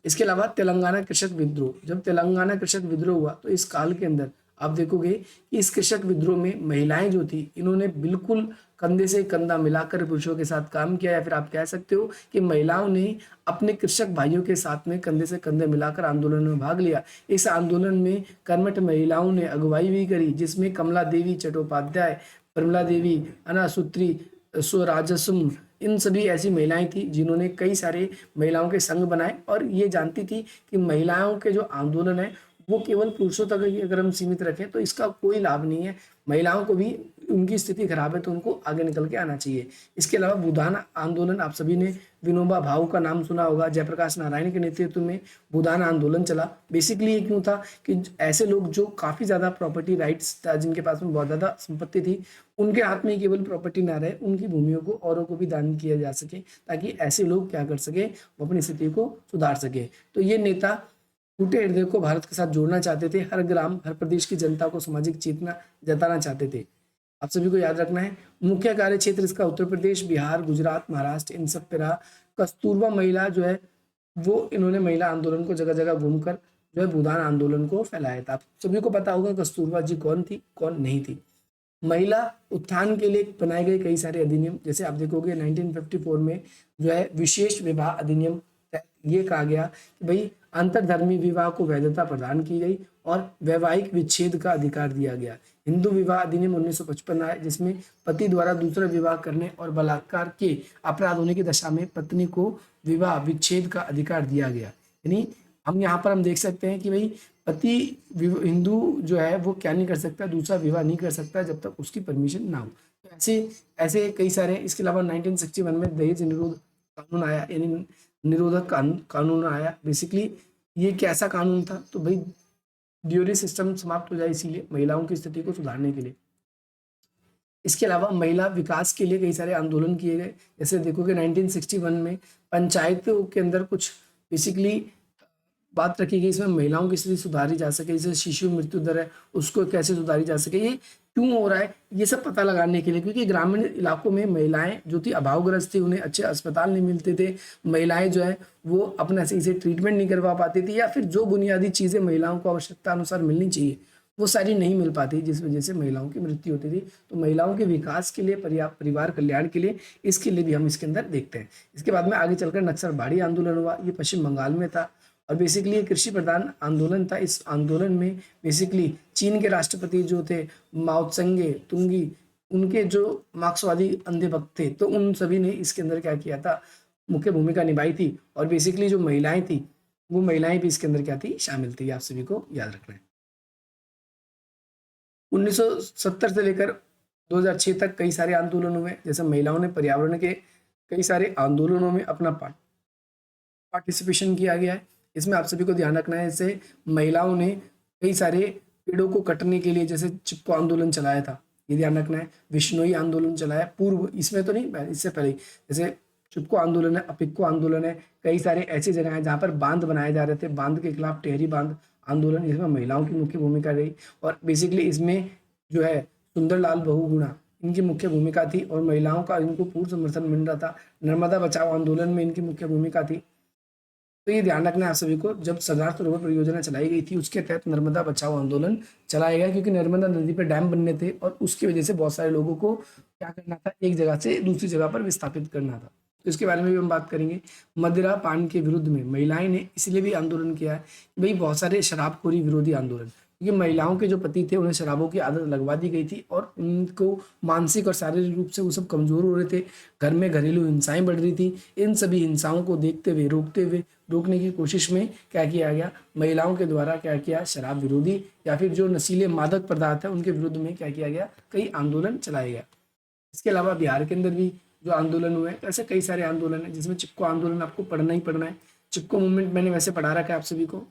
A: इसके अलावा तेलंगाना कृषक विद्रोह, जब तेलंगाना कृषक विद्रोह हुआ तो इस काल के अंदर आप देखोगे कि इस कृषक विद्रोह में महिलाएं जो थी इन्होंने बिल्कुल कंधे से कंधा मिलाकर पुरुषों के साथ काम किया, या फिर आप कह सकते हो कि महिलाओं ने अपने कृषक भाइयों के साथ में कंधे से कंधे मिलाकर आंदोलन में भाग लिया। इस आंदोलन में कर्मठ महिलाओं ने अगुवाई भी करी, जिसमें कमला देवी चट्टोपाध्याय, प्रमिला देवी, अनासूत्री, स्वराजसुम, इन सभी ऐसी महिलाएं थी जिन्होंने कई सारे महिलाओं के संघ बनाए और ये जानती थी कि महिलाओं के जो आंदोलन है वो केवल पुरुषों तक ही अगर हम सीमित रखें तो इसका कोई लाभ नहीं है। महिलाओं को भी उनकी स्थिति खराब है तो उनको आगे निकल के आना चाहिए। इसके अलावा भूदान आंदोलन, आप सभी ने विनोबा भावे का नाम सुना होगा। जयप्रकाश नारायण के नेतृत्व में भूदान आंदोलन चला। बेसिकली ये क्यों था कि ऐसे लोग जो काफ़ी ज़्यादा प्रॉपर्टी राइट्स था, जिनके पास में बहुत ज़्यादा संपत्ति थी, उनके हाथ में केवल प्रॉपर्टी ना रहे, उनकी भूमियों को औरों को भी दान किया जा सके, ताकि ऐसे लोग क्या कर सके, वो अपनी स्थिति को सुधार सके। तो ये नेता टूटे हृदय को भारत के साथ जोड़ना चाहते थे। हर ग्राम, हर प्रदेश की जनता को सामाजिक चेतना जताना चाहते थे। आप सभी को याद रखना है, मुख्य कार्य क्षेत्र इसका उत्तर प्रदेश, बिहार, गुजरात, महाराष्ट्र, इन सब पे रहा। कस्तूरबा महिला जो है वो इन्होंने महिला आंदोलन को जगह जगह घूमकर जो है भूदान आंदोलन को फैलाया था। आप सभी को पता होगा कस्तूरबा जी कौन थी, कौन नहीं थी। महिला उत्थान के लिए बनाए गए कई सारे अधिनियम, जैसे आप देखोगे 1954 में जो है विशेष विवाह अधिनियम, ये कहा गया कि भाई अंतरधर्मी विवाह को वैधता प्रदान की गई और वैवाहिक विच्छेद का अधिकार दिया गया। हिंदू विवाह अधिनियम 1955 आया, जिसमें पति द्वारा दूसरा विवाह करने और बलात्कार के अपराध होने की दशा में पत्नी को विवाह विच्छेद का अधिकार दिया गया। यानी हम यहाँ पर हम देख सकते हैं कि भाई पति हिंदू जो है वो क्या नहीं कर सकता, दूसरा विवाह नहीं कर सकता जब तक उसकी परमिशन ना हो। तो ऐसे ऐसे कई सारे। इसके अलावा 1961 में दहेज निरोध कानून आया, यानी निरोधक कानून आया। बेसिकली ये कैसा कानून था, तो भाई ड्यूरी सिस्टम समाप्त हो जाए, इसीलिए महिलाओं की स्थिति को सुधारने के लिए। इसके अलावा महिला विकास के लिए कई सारे आंदोलन किए गए। जैसे देखोगे 1961 में पंचायतों के अंदर कुछ बेसिकली बात रखी गई, इसमें महिलाओं की स्थिति सुधारी जा सके, जैसे शिशु मृत्यु दर है उसको कैसे सुधारी जा सके। ये क्यों हो रहा है, ये सब पता लगाने के लिए, क्योंकि ग्रामीण इलाकों में महिलाएं जो थी अभावग्रस्त थी, उन्हें अच्छे अस्पताल नहीं मिलते थे। महिलाएं जो है वो अपना सही से ट्रीटमेंट नहीं करवा पाती थी, या फिर जो बुनियादी चीज़ें महिलाओं को आवश्यकता अनुसार मिलनी चाहिए वो सारी नहीं मिल पाती, जिस वजह से महिलाओं की मृत्यु होती थी। तो महिलाओं के विकास के लिए, परिवार कल्याण के लिए, इसके लिए भी हम इसके अंदर देखते हैं। इसके बाद में आगे चलकर नक्सलबाड़ी आंदोलन हुआ, ये पश्चिम बंगाल में था और बेसिकली ये कृषि प्रधान आंदोलन था। इस आंदोलन में बेसिकली चीन के राष्ट्रपति जो थे माओ त्से तुंगी, उनके जो मार्क्सवादी अंधे भक्त थे, तो उन सभी ने इसके अंदर क्या किया था, मुख्य भूमिका निभाई थी। और बेसिकली जो महिलाएं थी, वो महिलाएं भी इसके अंदर क्या थी, शामिल थी। आप सभी को याद रखना है। 1970 से लेकर 2006 तक कई सारे आंदोलन हुए। जैसे महिलाओं ने पर्यावरण के कई सारे आंदोलनों में अपना पार्टिसिपेशन किया गया है। इसमें आप सभी को ध्यान रखना है, जैसे महिलाओं ने कई सारे पेड़ों को कटने के लिए जैसे चिपको आंदोलन चलाया था, ये ध्यान रखना है। विश्नोई आंदोलन चलाया, पूर्व इसमें तो नहीं, इससे पहले, जैसे चिपको आंदोलन है, अपिक्को आंदोलन है। कई सारे ऐसी जगह हैं जहाँ पर बांध बनाए जा रहे थे, बांध के खिलाफ टेहरी बांध आंदोलन, इसमें महिलाओं की मुख्य भूमिका रही। और बेसिकली इसमें जो है सुंदरलाल बहुगुणा इनकी मुख्य भूमिका थी और महिलाओं का इनको पूर्ण समर्थन मिल रहा था। नर्मदा बचाओ आंदोलन में इनकी मुख्य भूमिका थी। तो ये ध्यान रखना है आप सभी को, जब सरदार सरोवर परियोजना चलाई गई थी उसके तहत नर्मदा बचाओ आंदोलन चलाया गया, क्योंकि नर्मदा नदी पर डैम बनने थे और उसकी वजह से बहुत सारे लोगों को क्या करना था, एक जगह से दूसरी जगह पर विस्थापित करना था। तो इसके बारे में भी हम बात करेंगे। मदिरा पान के विरुद्ध में महिलाएं ने इसलिए भी आंदोलन किया है कि भाई बहुत सारे शराबखोरी विरोधी आंदोलन, क्योंकि महिलाओं के जो पति थे उन्हें शराबों की आदत लगवा दी गई थी और उनको मानसिक और शारीरिक रूप से वो सब कमजोर हो रहे थे। घर में घरेलू हिंसाएं बढ़ रही थी। इन सभी हिंसाओं को देखते हुए, रोकने की कोशिश में क्या किया गया, महिलाओं के द्वारा क्या किया, शराब विरोधी या फिर जो नशीले मादक पदार्थ है उनके विरुद्ध में क्या किया गया, कई आंदोलन चलाए गया। इसके अलावा बिहार के अंदर भी जो आंदोलन हुए, तो ऐसे कई सारे आंदोलन है, जिसमें चिपको आंदोलन आपको पढ़ना ही पढ़ना है। चिपको मूवमेंट मैंने वैसे पढ़ा रखा है आप सभी को,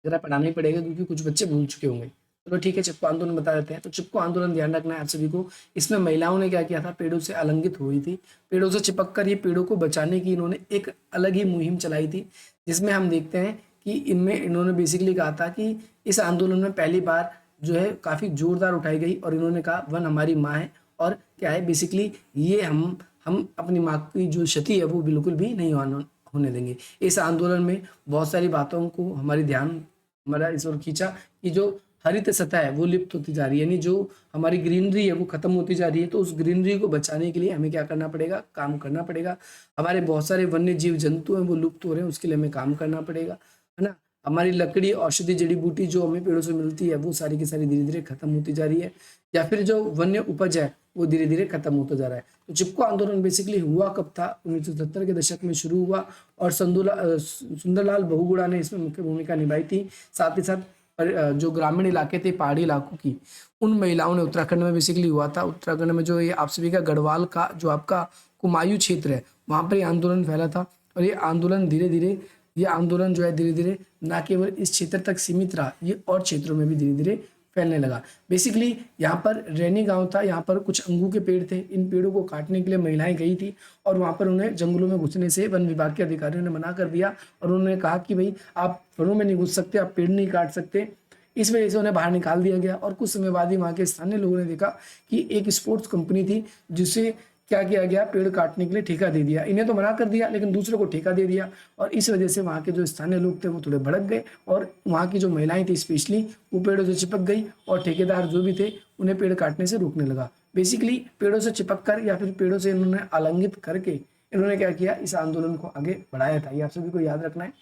A: जरा पढ़ाना ही पड़ेगा क्योंकि कुछ बच्चे भूल चुके होंगे। चलो ठीक है, चिपको आंदोलन बता देते हैं। तो चिपको आंदोलन ध्यान रखना है आप सभी को। इसमें महिलाओं ने क्या किया था, पेड़ों से अलंगित हुई थी, पेड़ों से चिपक कर ये पेड़ों को बचाने की इन्होंने एक अलग ही मुहिम चलाई थी, जिसमें हम देखते हैं कि इनमें इन्होंने बेसिकली कहा था कि इस आंदोलन में पहली बार जो है काफ़ी जोरदार उठाई गई और इन्होंने कहा वन हमारी माँ है, और क्या है बेसिकली ये हम अपनी माँ की जो क्षति है वो बिल्कुल भी नहीं होने देंगे। इस आंदोलन में बहुत सारी बातों को हमारा इस ओर खींचा कि जो हरित सतह है वो लिप्त होती जा रही है, यानी जो हमारी ग्रीनरी है वो खत्म होती जा रही है। तो उस ग्रीनरी को बचाने के लिए हमें क्या करना पड़ेगा, काम करना पड़ेगा। हमारे बहुत सारे वन्य जीव जंतु हैं वो लुप्त हो रहे हैं, उसके लिए हमें काम करना पड़ेगा, है ना। हमारी लकड़ी, औषधि, जड़ी बूटी जो हमें पेड़ों से मिलती है वो सारी की सारी धीरे धीरे खत्म होती जा रही है। या फिर जो वन्य उपज है वो धीरे धीरे खत्म होता जा रहा है। तो चिपको आंदोलन बेसिकली हुआ कब था? 1970 के दशक में शुरू हुआ और सुंदरलाल बहुगुणा ने इसमें मुख्य भूमिका निभाई थी। साथ ही साथ जो ग्रामीण इलाके थे, पहाड़ी इलाकों की, उन महिलाओं ने, उत्तराखंड में बेसिकली हुआ था। उत्तराखंड में जो ये आप सभी का गढ़वाल का जो आपका कुमायूं क्षेत्र है, वहाँ पर ये आंदोलन फैला था। और ये आंदोलन धीरे धीरे, ये आंदोलन जो है धीरे धीरे न केवल इस क्षेत्र तक सीमित रहा, ये और क्षेत्रों में भी धीरे धीरे फैलने लगा। बेसिकली यहाँ पर रैनी गांव था, यहाँ पर कुछ अंगू के पेड़ थे। इन पेड़ों को काटने के लिए महिलाएं गई थी और वहाँ पर उन्हें जंगलों में घुसने से वन विभाग के अधिकारियों ने मना कर दिया और उन्होंने कहा कि भाई आप वनों में नहीं घुस सकते, आप पेड़ नहीं काट सकते। इस वजह से उन्हें बाहर निकाल दिया गया। और कुछ समय बाद ही वहाँ के स्थानीय लोगों ने देखा कि एक स्पोर्ट्स कंपनी थी जिसे क्या किया गया, पेड़ काटने के लिए ठेका दे दिया। इन्हें तो मना कर दिया लेकिन दूसरों को ठेका दे दिया। और इस वजह से वहाँ के जो स्थानीय लोग थे वो थोड़े भड़क गए और वहाँ की जो महिलाएं थी स्पेशली, वो पेड़ों से चिपक गई और ठेकेदार जो भी थे उन्हें पेड़ काटने से रोकने लगा। बेसिकली पेड़ों से चिपक कर या फिर पेड़ों से इन्होंने आलंगित करके इन्होंने क्या किया, इस आंदोलन को आगे बढ़ाया था। ये आप सभी को याद रखना है।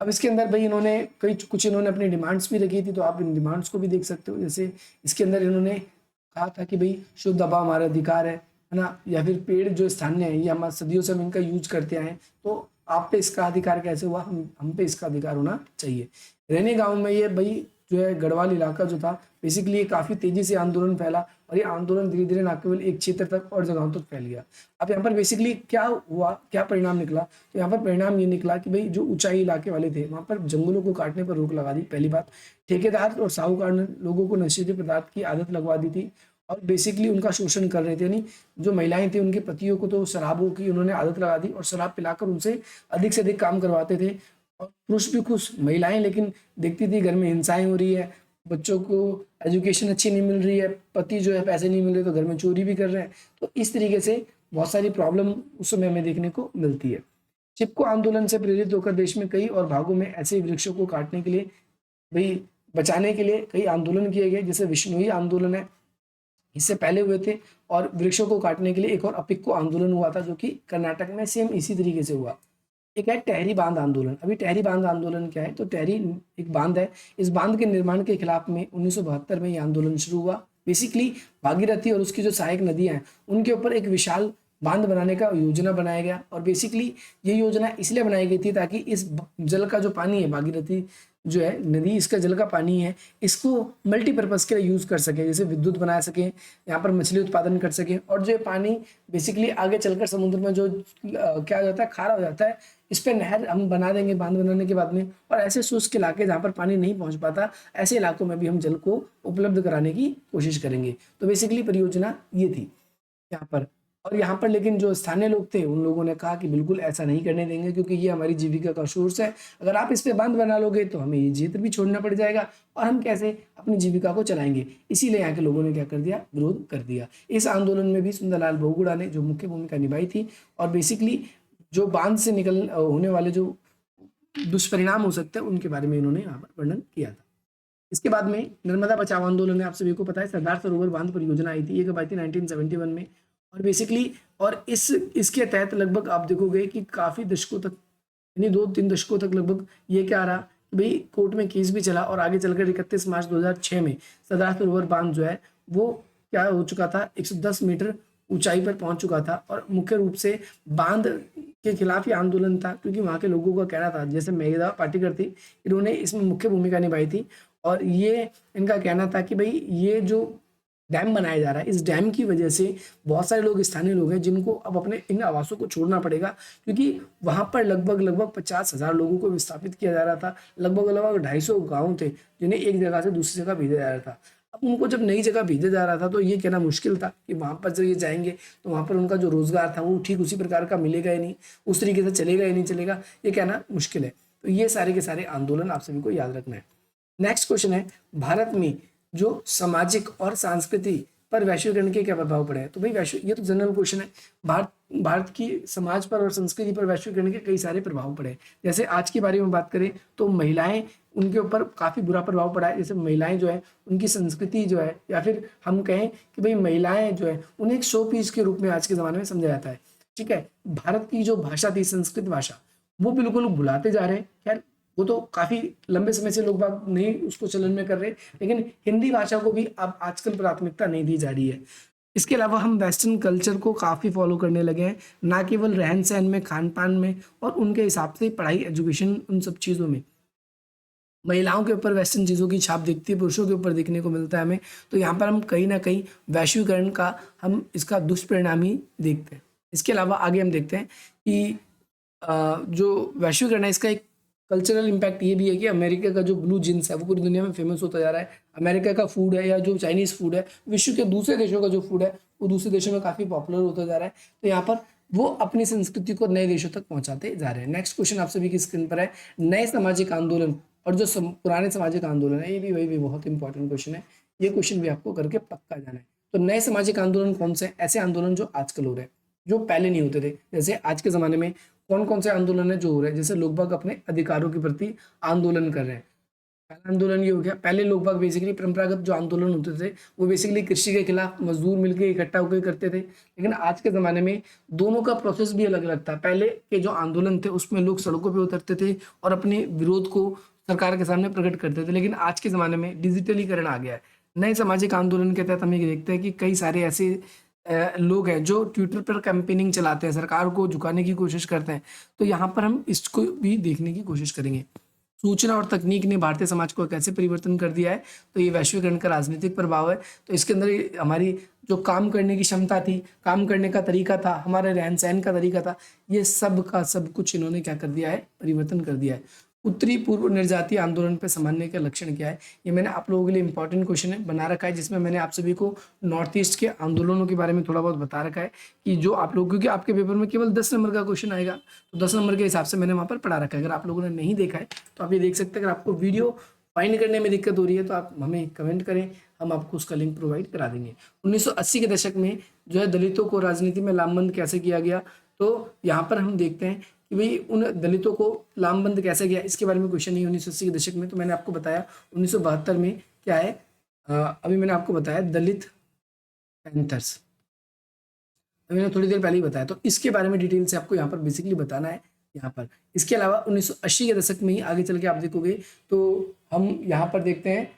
A: अब इसके अंदर भाई इन्होंने कुछ इन्होंने अपनी डिमांड्स भी रखी थी, तो आप इन डिमांड्स को भी देख सकते हो। जैसे इसके अंदर इन्होंने कहा था कि भाई शुद्ध हवा हमारा अधिकार है ना, या फिर पेड़ जो स्थानीय है ये हमारे सदियों से हम इनका यूज करते आए हैं, तो आप पे इसका अधिकार कैसे हुआ, हम पे इसका अधिकार होना चाहिए। रहने गाँव में ये भाई जो है गढ़वाल इलाका जो था, बेसिकली ये काफ़ी तेज़ी से आंदोलन फैला और ये आंदोलन धीरे धीरे न केवल एक क्षेत्र तक और जगहों तक फैल गया। अब यहाँ पर बेसिकली क्या हुआ, क्या परिणाम निकला? तो यहाँ पर परिणाम ये निकला कि भाई जो ऊंचाई इलाके वाले थे वहाँ पर जंगलों को काटने पर रोक लगा दी। पहली बात, ठेकेदार और साहूकार ने लोगों को नशीले पदार्थ की आदत लगवा दी थी और बेसिकली उनका शोषण कर रहे थे। यानी जो महिलाएं थी उनके पतियों को तो शराबों की उन्होंने आदत लगा दी और शराब पिलाकर उनसे अधिक से अधिक काम करवाते थे। और पुरुष भी खुश, महिलाएं लेकिन देखती थी घर में हिंसाएं हो रही है, बच्चों को एजुकेशन अच्छी नहीं मिल रही है, पति जो है पैसे नहीं मिल रहे तो घर में चोरी भी कर रहे हैं। तो इस तरीके से बहुत सारी प्रॉब्लम उस समय हमें देखने को मिलती है। चिपको आंदोलन से प्रेरित होकर देश में कई और भागों में ऐसे वृक्षों को काटने के लिए, भाई बचाने के लिए कई आंदोलन किए गए। जैसे विश्नोई आंदोलन है, इससे पहले हुए थे। और वृक्षों को काटने के लिए एक और अपिक्को आंदोलन हुआ था जो कि कर्नाटक में सेम इसी तरीके से हुआ। एक है टहरी बांध आंदोलन। अभी टहरी बांध आंदोलन क्या है? तो टहरी एक बांध है, इस बांध के निर्माण के खिलाफ में 1972 में ये आंदोलन शुरू हुआ। बेसिकली भागीरथी और उसकी जो सहायक नदियां हैं उनके ऊपर एक विशाल बांध बनाने का योजना बनाया गया। और बेसिकली ये योजना इसलिए बनाई गई थी ताकि इस जल का जो पानी है, भागीरथी जो है नदी, इसका जल का पानी है, इसको मल्टीपर्पज़ के लिए यूज़ कर सके, जैसे विद्युत बना सकें, यहाँ पर मछली उत्पादन कर सकें। और जो पानी बेसिकली आगे चलकर समुद्र में जो क्या हो जाता है, खारा हो जाता है, इस पर नहर हम बना देंगे बांध बनाने के बाद में। और ऐसे शुष्क इलाके जहाँ पर पानी नहीं पहुँच पाता, ऐसे इलाकों में भी हम जल को उपलब्ध कराने की कोशिश करेंगे। तो बेसिकली परियोजना ये थी यहाँ पर। और यहाँ पर लेकिन जो स्थानीय लोग थे उन लोगों ने कहा कि बिल्कुल ऐसा नहीं करने देंगे क्योंकि ये हमारी जीविका का सोर्स है, अगर आप इस पे बांध बना लोगे तो हमें ये क्षेत्र भी छोड़ना पड़ जाएगा और हम कैसे अपनी जीविका को चलाएंगे। इसीलिए यहाँ के लोगों ने क्या कर दिया, विरोध कर दिया। इस आंदोलन में भी सुंदरलाल बहुगुणा ने जो मुख्य भूमिका निभाई थी और बेसिकली जो बांध से निकल होने वाले जो दुष्परिणाम हो सकते हैं उनके बारे में इन्होंने यहाँ पर वर्णन किया था। इसके बाद में नर्मदा बचाओ आंदोलन है, आप सभी को पता है सरदार सरोवर बांध परियोजना आई थी, ये कब आई थी? 1971 में। और बेसिकली और इसके तहत लगभग आप देखोगे कि काफ़ी दशकों तक, यानी 2-3 दशकों तक लगभग ये क्या रहा कि भाई कोर्ट में केस भी चला और आगे चलकर 31 मार्च 2006 में सरदार सरोवर बांध जो है वो क्या हो चुका था, 110 मीटर ऊंचाई पर पहुंच चुका था। और मुख्य रूप से बांध के खिलाफ ये आंदोलन था क्योंकि वहाँ के लोगों का कहना था, जैसे मेघा पाटेकर थी, इन्होंने इसमें मुख्य भूमिका निभाई थी। और ये इनका कहना था कि भाई ये जो डैम बनाया जा रहा है, इस डैम की वजह से बहुत सारे लोग, स्थानीय लोग हैं, जिनको अब अपने इन आवासों को छोड़ना पड़ेगा क्योंकि वहाँ पर लगभग 50,000 लोगों को विस्थापित किया जा रहा था। लगभग 250 गाँव थे जिन्हें एक जगह से दूसरी जगह भेजा जा रहा था। अब उनको जब नई जगह भेजा जा रहा था तो ये कहना मुश्किल था कि वहाँ पर जब ये जाएंगे तो वहाँ पर उनका जो रोजगार था वो ठीक उसी प्रकार का मिलेगा ही नहीं, उस तरीके से चलेगा ही नहीं चलेगा, ये कहना मुश्किल है। तो ये सारे के सारे आंदोलन आप सभी को याद रखना है। नेक्स्ट क्वेश्चन है, भारत में जो सामाजिक और संस्कृति पर वैश्वीकरण के क्या प्रभाव पड़े हैं? तो भाई ये तो जनरल क्वेश्चन है। भारत की समाज पर और संस्कृति पर वैश्वीकरण के कई सारे प्रभाव पड़े हैं। जैसे आज के बारे में बात करें तो महिलाएं, उनके ऊपर काफ़ी बुरा प्रभाव पड़ा है। जैसे महिलाएं जो है उनकी संस्कृति जो है, या फिर हम कहें कि भाई महिलाएं जो है उन्हें एक शो पीस के रूप में आज के ज़माने में समझा जाता है। ठीक है, भारत की जो भाषा थी, संस्कृत भाषा, वो बिल्कुल भुलाते जा रहे हैं। खैर वो तो काफ़ी लंबे समय से लोग बाग नहीं उसको चलन में कर रहे, लेकिन हिंदी भाषा को भी अब आजकल प्राथमिकता नहीं दी जा रही है। इसके अलावा हम वेस्टर्न कल्चर को काफ़ी फॉलो करने लगे हैं, ना केवल रहन सहन में, खान पान में और उनके हिसाब से पढ़ाई, एजुकेशन, उन सब चीज़ों में। महिलाओं के ऊपर वेस्टर्न चीज़ों की छाप दिखती है, पुरुषों के ऊपर देखने को मिलता है हमें। तो यहाँ पर हम कहीं ना कहीं वैश्वीकरण का हम इसका दुष्परिणाम ही देखते हैं। इसके अलावा आगे हम देखते हैं कि जो वैश्वीकरण है इसका एक कल्चरल इम्पैक्ट ये भी है कि अमेरिका का जो ब्लू जींस है वो पूरी दुनिया में फेमस होता जा रहा है। अमेरिका का फूड है या जो चाइनीज़ फूड है, विश्व के दूसरे देशों का जो फूड है वो दूसरे देशों में काफ़ी पॉपुलर होता जा रहा है। तो यहाँ पर वो अपनी संस्कृति को नए देशों तक पहुंचाते जा रहे हैं। नेक्स्ट क्वेश्चन आप सभी की स्क्रीन पर है, नए सामाजिक आंदोलन और जो पुराने सामाजिक आंदोलन है, ये भी वही भी बहुत इंपॉर्टेंट क्वेश्चन है। ये क्वेश्चन भी आपको करके पक्का जाना है। तो नए सामाजिक आंदोलन कौन से? ऐसे आंदोलन जो आजकल हो रहे हैं, जो पहले नहीं होते थे। जैसे आज के ज़माने में कौन कौन से आंदोलन है जो हो रहे हैं? जैसे लोग बाग अपने अधिकारों के प्रति आंदोलन कर रहे हैं। पहला आंदोलन ये हो गया। पहले लोग बाग बेसिकली परंपरागत जो आंदोलन होते थे वो बेसिकली कृषि के खिलाफ मजदूर मिलकर इकट्ठा होकर करते थे, लेकिन आज के ज़माने में दोनों का प्रोसेस भी अलग अलग था। पहले के जो आंदोलन थे उसमें लोग सड़कों पर उतरते थे और अपने विरोध को सरकार के सामने प्रकट करते थे, लेकिन आज के ज़माने में डिजिटलीकरण आ गया है। नए सामाजिक आंदोलन के तहत हम ये देखते हैं कि कई सारे ऐसे लोग हैं जो ट्विटर पर कैंपेनिंग चलाते हैं, सरकार को झुकाने की कोशिश करते हैं। तो यहाँ पर हम इसको भी देखने की कोशिश करेंगे। सूचना और तकनीक ने भारतीय समाज को कैसे परिवर्तन कर दिया है? तो ये वैश्वीकरण का राजनीतिक प्रभाव है। तो इसके अंदर हमारी जो काम करने की क्षमता थी, काम करने का तरीका था, हमारे रहन सहन का तरीका था, ये सब का सब कुछ इन्होंने क्या कर दिया है? परिवर्तन कर दिया है। उत्तरी पूर्व निर्जातीय आंदोलन पर सामान्य का लक्षण क्या है? ये मैंने आप लोगों के लिए इंपॉर्टेंट क्वेश्चन है बना रखा है, जिसमें मैंने आप सभी को नॉर्थ ईस्ट के आंदोलनों के बारे में थोड़ा बहुत बता रखा है कि जो आप लोग, क्योंकि आपके पेपर में केवल 10 नंबर का क्वेश्चन आएगा, तो 10 नंबर के हिसाब से मैंने वहाँ पर पढ़ा रखा है। अगर आप लोगों ने नहीं देखा है तो आप ये देख सकते हैं। अगर आपको वीडियो फाइंड करने में दिक्कत हो रही है तो आप हमें कमेंट करें, हम आपको उसका लिंक प्रोवाइड करा देंगे। 1980 के दशक में जो है दलितों को राजनीति में लामबंद कैसे किया गया? तो यहाँ पर हम देखते हैं कि भाई उन दलितों को लामबंद कैसे किया, इसके बारे में क्वेश्चन नहीं 1980 के दशक में। तो मैंने आपको बताया 1972 में क्या है, अभी मैंने आपको बताया दलित पैंथर्स, अभी मैंने थोड़ी देर पहले ही बताया। तो इसके बारे में डिटेल से आपको यहाँ पर बेसिकली बताना है यहाँ पर। इसके अलावा 1980 के दशक में ही आगे चल के आप देखोगे तो हम यहाँ पर देखते हैं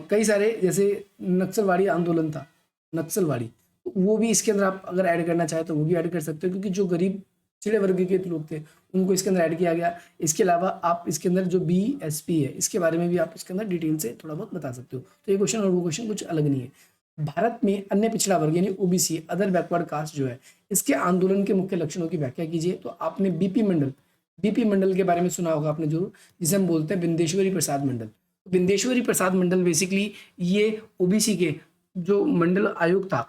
A: कई सारे, जैसे नक्सलवाड़ी आंदोलन था, नक्सलवाड़ी, वो भी इसके अंदर आप अगर ऐड करना चाहे तो वो भी ऐड कर सकते हो, क्योंकि जो गरीब पिछड़े वर्ग के लोग थे उनको इसके अंदर ऐड किया गया। इसके अलावा आप इसके अंदर जो BSP है इसके बारे में भी आप इसके अंदर डिटेल से थोड़ा बहुत बता सकते हो। तो ये क्वेश्चन और वो क्वेश्चन कुछ अलग नहीं है। भारत में अन्य पिछड़ा वर्ग यानी OBC, अदर बैकवर्ड कास्ट जो है, इसके आंदोलन के मुख्य लक्षणों की व्याख्या कीजिए। तो आपने बीपी मंडल के बारे में सुना होगा आपने जरूर, जिसे हम बोलते हैं बिंदेश्वरी प्रसाद मंडल। बिंदेश्वरी प्रसाद मंडल बेसिकली ये OBC के जो मंडल आयोग था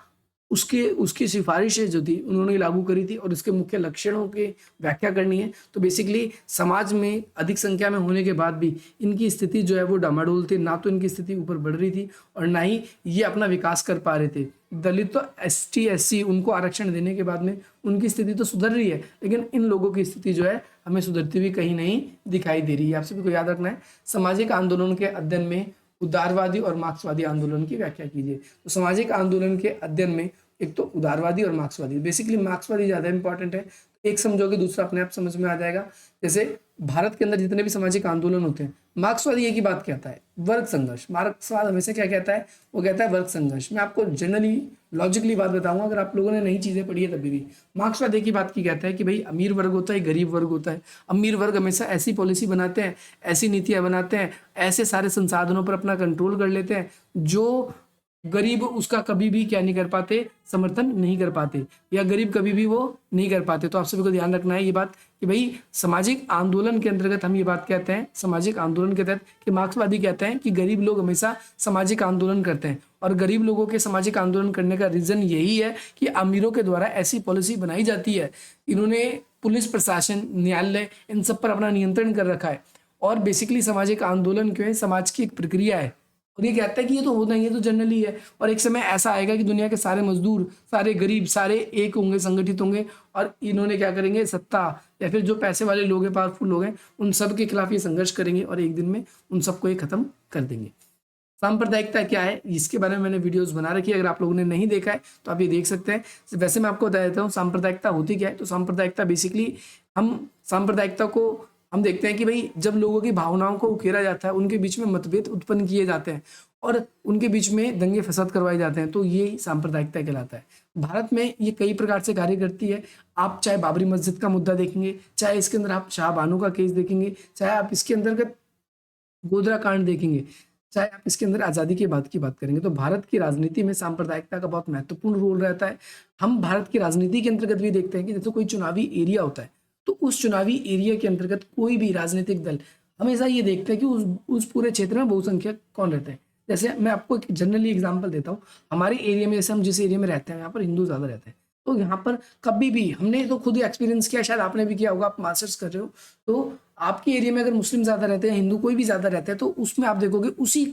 A: उसकी सिफारिशें जो थी उन्होंने लागू करी थी, और इसके मुख्य लक्षणों की व्याख्या करनी है। तो बेसिकली समाज में अधिक संख्या में होने के बाद भी इनकी स्थिति जो है वो डामाडोल थी, ना तो इनकी स्थिति ऊपर बढ़ रही थी और ना ही ये अपना विकास कर पा रहे थे। दलित तो ST SC उनको आरक्षण देने के बाद में उनकी स्थिति तो सुधर रही है, लेकिन इन लोगों की स्थिति जो है हमें सुधरती हुई कहीं नहीं दिखाई दे रही है। आप सभी को याद रखना है, सामाजिक आंदोलन के अध्ययन में उदारवादी और मार्क्सवादी आंदोलन की व्याख्या कीजिए। तो सामाजिक आंदोलन के अध्ययन में एक तो उदारवादी और मार्क्सवादी, बेसिकली मार्क्सवादी ज़्यादा इंपॉर्टेंट है, एक समझोगे दूसरा अपने आप समझ में आ जाएगा। जैसे भारत के अंदर जितने भी सामाजिक आंदोलन होते हैं, मार्क्सवादी एक ही बात कहता है, वर्ग संघर्ष। मार्क्सवाद हमेशा क्या कहता है? वो कहता है वर्ग संघर्ष। मैं आपको जनरली लॉजिकली बात बताऊंगा, अगर आप लोगों ने नई चीज़ें पढ़ी है तभी भी। मार्क्सवाद एक ही बात की कहता है कि भाई अमीर वर्ग होता है, गरीब वर्ग होता है। अमीर वर्ग हमेशा ऐसी पॉलिसी बनाते हैं, ऐसी नीतियाँ बनाते हैं, ऐसे सारे संसाधनों पर अपना कंट्रोल कर लेते हैं जो गरीब उसका कभी भी क्या नहीं कर पाते, समर्थन नहीं कर पाते, या गरीब कभी भी वो नहीं कर पाते। तो आप सभी को ध्यान रखना है ये बात कि भाई सामाजिक आंदोलन के अंतर्गत हम ये बात कहते हैं, सामाजिक आंदोलन के तहत, कि मार्क्सवादी कहते हैं कि गरीब लोग हमेशा सामाजिक आंदोलन करते हैं, और गरीब लोगों के सामाजिक आंदोलन करने का रीजन यही है कि अमीरों के द्वारा ऐसी पॉलिसी बनाई जाती है। इन्होंने पुलिस प्रशासन, न्यायालय, इन सब पर अपना नियंत्रण कर रखा है। और बेसिकली सामाजिक आंदोलन क्यों है? समाज की एक प्रक्रिया है, और ये कहता है कि ये तो होना ही है, तो जनरली है। और एक समय ऐसा आएगा कि दुनिया के सारे मजदूर, सारे गरीब, सारे एक होंगे, संगठित होंगे, और इन्होंने क्या करेंगे, सत्ता या फिर जो पैसे वाले लोग हैं, पावरफुल लोग हैं, उन सब के खिलाफ ये संघर्ष करेंगे और एक दिन में उन सबको ये खत्म कर देंगे। सांप्रदायिकता क्या है, इसके बारे में मैंने वीडियोस बना रखी है, अगर आप लोगों ने नहीं देखा है तो आप ये देख सकते हैं। वैसे मैं आपको बता देता हूँ सांप्रदायिकता होती क्या है। तो सांप्रदायिकता बेसिकली सांप्रदायिकता को हम देखते हैं कि भाई जब लोगों की भावनाओं को उकेरा जाता है, उनके बीच में मतभेद उत्पन्न किए जाते हैं, और उनके बीच में दंगे फसाद करवाए जाते हैं, तो ये सांप्रदायिकता कहलाता है। भारत में ये कई प्रकार से कार्य करती है। आप चाहे बाबरी मस्जिद का मुद्दा देखेंगे, चाहे इसके अंदर आप शाह बानो का केस देखेंगे, चाहे आप इसके अंतर्गत गोधरा कांड देखेंगे, चाहे आप इसके अंदर आज़ादी की बात करेंगे, तो भारत की राजनीति में सांप्रदायिकता का बहुत महत्वपूर्ण रोल रहता है। हम भारत की राजनीति के अंतर्गत भी देखते हैं कि जैसे कोई चुनावी एरिया होता है, तो उस चुनावी एरिया के अंतर्गत कोई भी राजनीतिक दल हमेशा ये देखते हैं कि उस पूरे क्षेत्र में बहुसंख्यक कौन रहते हैं। जैसे मैं आपको एक जनरली एग्जाम्पल देता हूँ, हमारे एरिया में, जैसे हम जिस एरिया में रहते हैं यहाँ पर हिंदू ज़्यादा रहते हैं, तो यहाँ पर कभी भी हमने तो खुद ही एक्सपीरियंस किया, शायद आपने भी किया होगा, आप मास्टर्स कर रहे हो, तो आपके एरिया में अगर मुस्लिम ज़्यादा रहते हैं, हिंदू कोई भी ज़्यादा रहते हैं, तो उसमें आप देखोगे उसी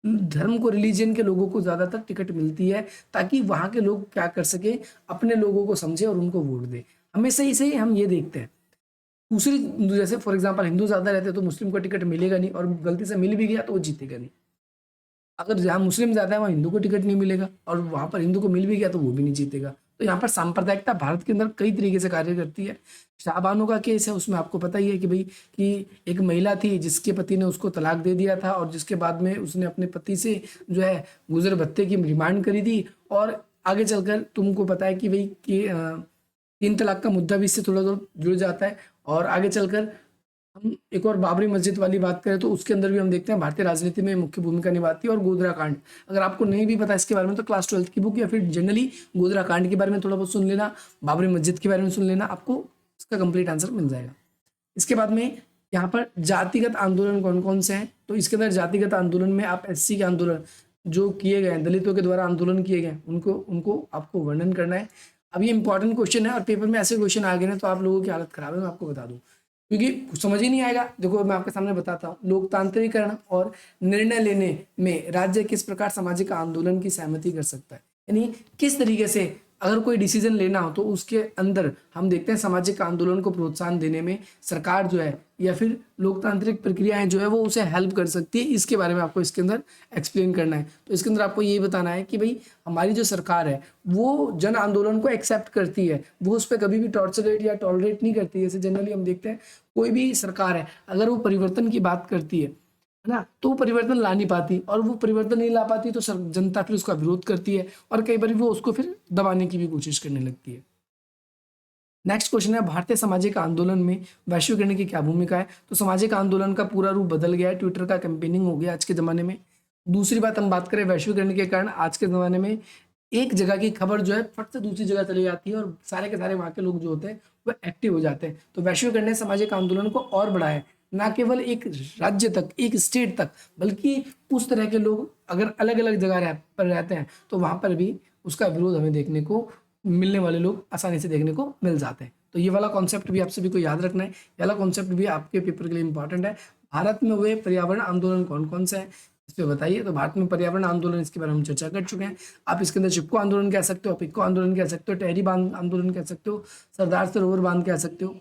A: धर्म को, रिलीजन के लोगों को ज़्यादातर टिकट मिलती है, ताकि वहाँ के लोग क्या कर सके, अपने लोगों को समझे और उनको वोट दे। हमेशा ही हम ये देखते हैं। दूसरी, जैसे फॉर एग्जांपल हिंदू ज़्यादा रहते हैं तो मुस्लिम को टिकट मिलेगा नहीं, और गलती से मिल भी गया तो वो जीतेगा नहीं। अगर जहाँ मुस्लिम ज़्यादा है वहाँ हिंदू को टिकट नहीं मिलेगा, और वहाँ पर हिंदू को मिल भी गया तो वो भी नहीं जीतेगा। तो यहाँ पर सांप्रदायिकता भारत के अंदर कई तरीके से कार्य करती है। शाहबानो का केस है, उसमें आपको पता ही है कि भाई कि एक महिला थी जिसके पति ने उसको तलाक दे दिया था, और जिसके बाद में उसने अपने पति से जो है गुजर भत्ते की डिमांड करी थी, और आगे चलकर तुमको पता है कि भाई कि 3 तलाक का मुद्दा भी इससे थोड़ा जुड़ जाता है। और आगे चलकर हम एक और बाबरी मस्जिद वाली बात करें तो उसके अंदर भी हम देखते हैं भारतीय राजनीति में मुख्य भूमिका निभाती है। और गोधरा कांड, अगर आपको नहीं भी पता इसके बारे में तो क्लास 12th की बुक या फिर जनरली गोधरा कांड के बारे में थोड़ा बहुत सुन लेना, बाबरी मस्जिद के बारे में सुन लेना, आपको इसका कंप्लीट आंसर मिल जाएगा। इसके बाद में यहाँ पर जातिगत आंदोलन कौन कौन से हैं, तो इसके अंदर जातिगत आंदोलन में आप SC के आंदोलन जो किए गए हैं, दलितों के द्वारा आंदोलन किए गए, उनको आपको वर्णन करना है। अब ये इंपॉर्टेंट क्वेश्चन है, और पेपर में ऐसे क्वेश्चन आ गए ना तो आप लोगों की हालत खराब है, मैं आपको बता दूं, क्योंकि समझ ही नहीं आएगा। देखो मैं आपके सामने बताता हूँ, लोकतांत्रिकरण और निर्णय लेने में राज्य किस प्रकार सामाजिक आंदोलन की सहमति कर सकता है, यानी किस तरीके से अगर कोई डिसीजन लेना हो तो उसके अंदर हम देखते हैं सामाजिक आंदोलन को प्रोत्साहन देने में सरकार जो है या फिर लोकतांत्रिक प्रक्रियाएं जो है वो उसे हेल्प कर सकती है। इसके बारे में आपको इसके अंदर एक्सप्लेन करना है। तो इसके अंदर आपको ये बताना है कि भाई हमारी जो सरकार है वो जन आंदोलन को एक्सेप्ट करती है, वो उस पर कभी भी टॉर्चरेट या टॉलरेट नहीं करती है। जैसे जनरली हम देखते हैं कोई भी सरकार है अगर वो परिवर्तन की बात करती है ना, तो वो परिवर्तन ला नहीं पाती, और वो परिवर्तन नहीं ला पाती तो जनता फिर उसका विरोध करती है, और कई बार वो उसको फिर दबाने की भी कोशिश करने लगती है। नेक्स्ट क्वेश्चन है, भारतीय सामाजिक आंदोलन में वैश्वीकरण की क्या भूमिका है। तो सामाजिक आंदोलन का पूरा रूप बदल गया है, ट्विटर का कैंपेनिंग हो गया आज के ज़माने में। दूसरी बात हम बात करें, वैश्वीकरण के कारण आज के ज़माने में एक जगह की खबर जो है फट से दूसरी जगह चली जाती है, और सारे के सारे वहाँ के लोग जो होते हैं वो एक्टिव हो जाते हैं। तो वैश्वीकरण ने सामाजिक आंदोलन को और बढ़ाया, ना केवल एक राज्य तक, एक स्टेट तक, बल्कि उस तरह के लोग अगर अलग अलग जगह पर रहते हैं तो वहाँ पर भी उसका विरोध हमें देखने को मिलने वाले लोग आसानी से देखने को मिल जाते हैं। तो ये वाला कॉन्सेप्ट भी आप सभी को याद रखना है, ये वाला कॉन्सेप्ट भी आपके पेपर के लिए इंपॉर्टेंट है। भारत में हुए पर्यावरण आंदोलन कौन कौन से हैं इस पर बताइए। तो भारत में पर्यावरण आंदोलन, इसके बारे में हम चर्चा कर चुके हैं। आप इसके अंदर चिपको आंदोलन कह सकते हो, पिक्को आंदोलन कह सकते हो, टहरी बांध आंदोलन कह सकते हो, सरदार सरोवर बांध कह सकते हो।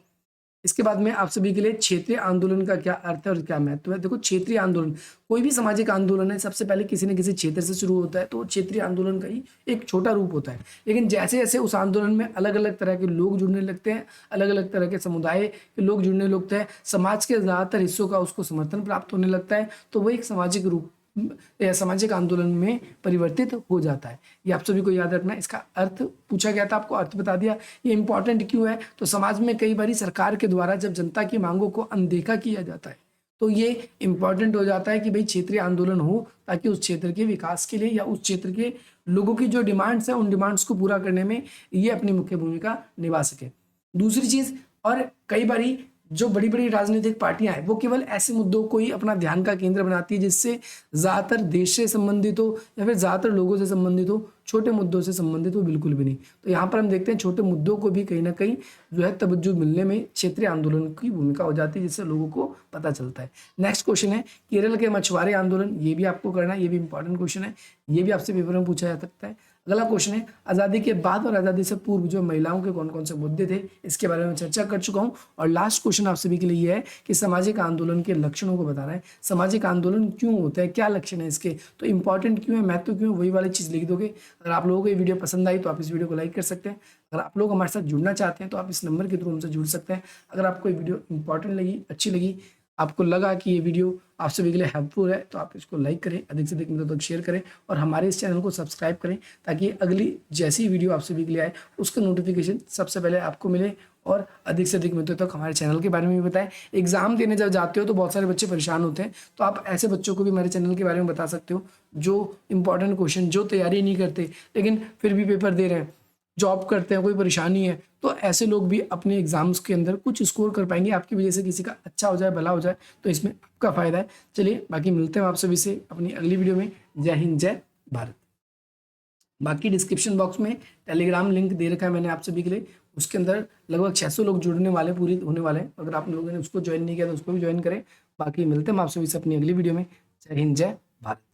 A: इसके बाद में आप सभी के लिए क्षेत्रीय आंदोलन का क्या अर्थ है और क्या महत्व है। देखो क्षेत्रीय आंदोलन, कोई भी सामाजिक आंदोलन है सबसे पहले किसी न किसी क्षेत्र से शुरू होता है, तो क्षेत्रीय आंदोलन का ही एक छोटा रूप होता है। लेकिन जैसे जैसे उस आंदोलन में अलग अलग तरह के लोग जुड़ने लगते हैं, अलग अलग तरह के समुदाय के लोग जुड़ने लगते हैं, समाज के ज़्यादातर हिस्सों का उसको समर्थन प्राप्त होने लगता है, तो वो एक सामाजिक रूप या सामाजिक आंदोलन में परिवर्तित हो जाता है। ये आप सभी को याद रखना है। इसका अर्थ पूछा गया था, आपको अर्थ बता दिया। ये इंपॉर्टेंट क्यों है, तो समाज में कई बार सरकार के द्वारा जब जनता की मांगों को अनदेखा किया जाता है तो ये इंपॉर्टेंट हो जाता है कि भाई क्षेत्रीय आंदोलन हो, ताकि उस क्षेत्र के विकास के लिए या उस क्षेत्र के लोगों की जो डिमांड्स है उन डिमांड्स को पूरा करने में ये अपनी मुख्य भूमिका निभा सके। दूसरी चीज़, और कई बारी जो बड़ी बड़ी राजनीतिक पार्टियां हैं वो केवल ऐसे मुद्दों को ही अपना ध्यान का केंद्र बनाती है जिससे ज़्यादातर देश से संबंधित हो या फिर ज़्यादातर लोगों से संबंधित हो, छोटे मुद्दों से संबंधित हो बिल्कुल भी नहीं। तो यहाँ पर हम देखते हैं छोटे मुद्दों को भी कहीं ना कहीं जो है तवज्जो मिलने में क्षेत्रीय आंदोलन की भूमिका हो जाती है, जिससे लोगों को पता चलता है। नेक्स्ट क्वेश्चन है केरल के मछुआरे आंदोलन, ये भी आपको करना है, ये भी इंपॉर्टेंट क्वेश्चन है, ये भी आपसे पेपर में पूछा जा सकता है। अगला क्वेश्चन है आज़ादी के बाद और आज़ादी से पूर्व जो महिलाओं के कौन कौन से मुद्दे थे, इसके बारे में चर्चा कर चुका हूं। और लास्ट क्वेश्चन आप सभी के लिए ये है कि सामाजिक आंदोलन के लक्षणों को बताना है। सामाजिक आंदोलन क्यों होता है, क्या लक्षण है इसके, तो इंपॉर्टेंट क्यों है, महत्व क्यों है, वही वाली चीज़ लिख दोगे। अगर आप लोगों को ये वीडियो पसंद आई तो आप इस वीडियो को लाइक कर सकते हैं। अगर आप लोग हमारे साथ जुड़ना चाहते हैं तो आप इस नंबर के थ्रू हमसे जुड़ सकते हैं। अगर आपको ये वीडियो इंपॉर्टेंट लगी, अच्छी लगी, आपको लगा कि ये वीडियो आप सभी के लिए हेल्पफुल है तो आप इसको लाइक करें, अधिक से अधिक मित्रों तक शेयर करें और हमारे इस चैनल को सब्सक्राइब करें ताकि अगली जैसी वीडियो आप सभी के लिए आए उसका नोटिफिकेशन सबसे पहले आपको मिले और अधिक से अधिक मित्रों तक हमारे चैनल के बारे में भी बताएं। एग्जाम देने जब जाते हो तो बहुत सारे बच्चे परेशान होते हैं, तो आप ऐसे बच्चों को भी हमारे चैनल के बारे में बता सकते हो जो इंपॉर्टेंट क्वेश्चन, जो तैयारी नहीं करते लेकिन फिर भी पेपर दे रहे हैं, जॉब करते हैं, कोई परेशानी है, तो ऐसे लोग भी अपने एग्जाम्स के अंदर कुछ स्कोर कर पाएंगे। आपकी वजह से किसी का अच्छा हो जाए, भला हो जाए, तो इसमें आपका फायदा है। चलिए बाकी मिलते हैं आप सभी से अपनी अगली वीडियो में। जय हिंद, जय भारत। बाकी डिस्क्रिप्शन बॉक्स में टेलीग्राम लिंक दे रखा है मैंने आप सभी के लिए, उसके अंदर लगभग 600 लोग जुड़ने वाले, पूरी होने वाले हैं। अगर आप लोगों ने उसको ज्वाइन नहीं किया तो उसको भी ज्वाइन करें। बाकी मिलते हैं आप सभी से अपनी अगली वीडियो में। जय हिंद, जय भारत।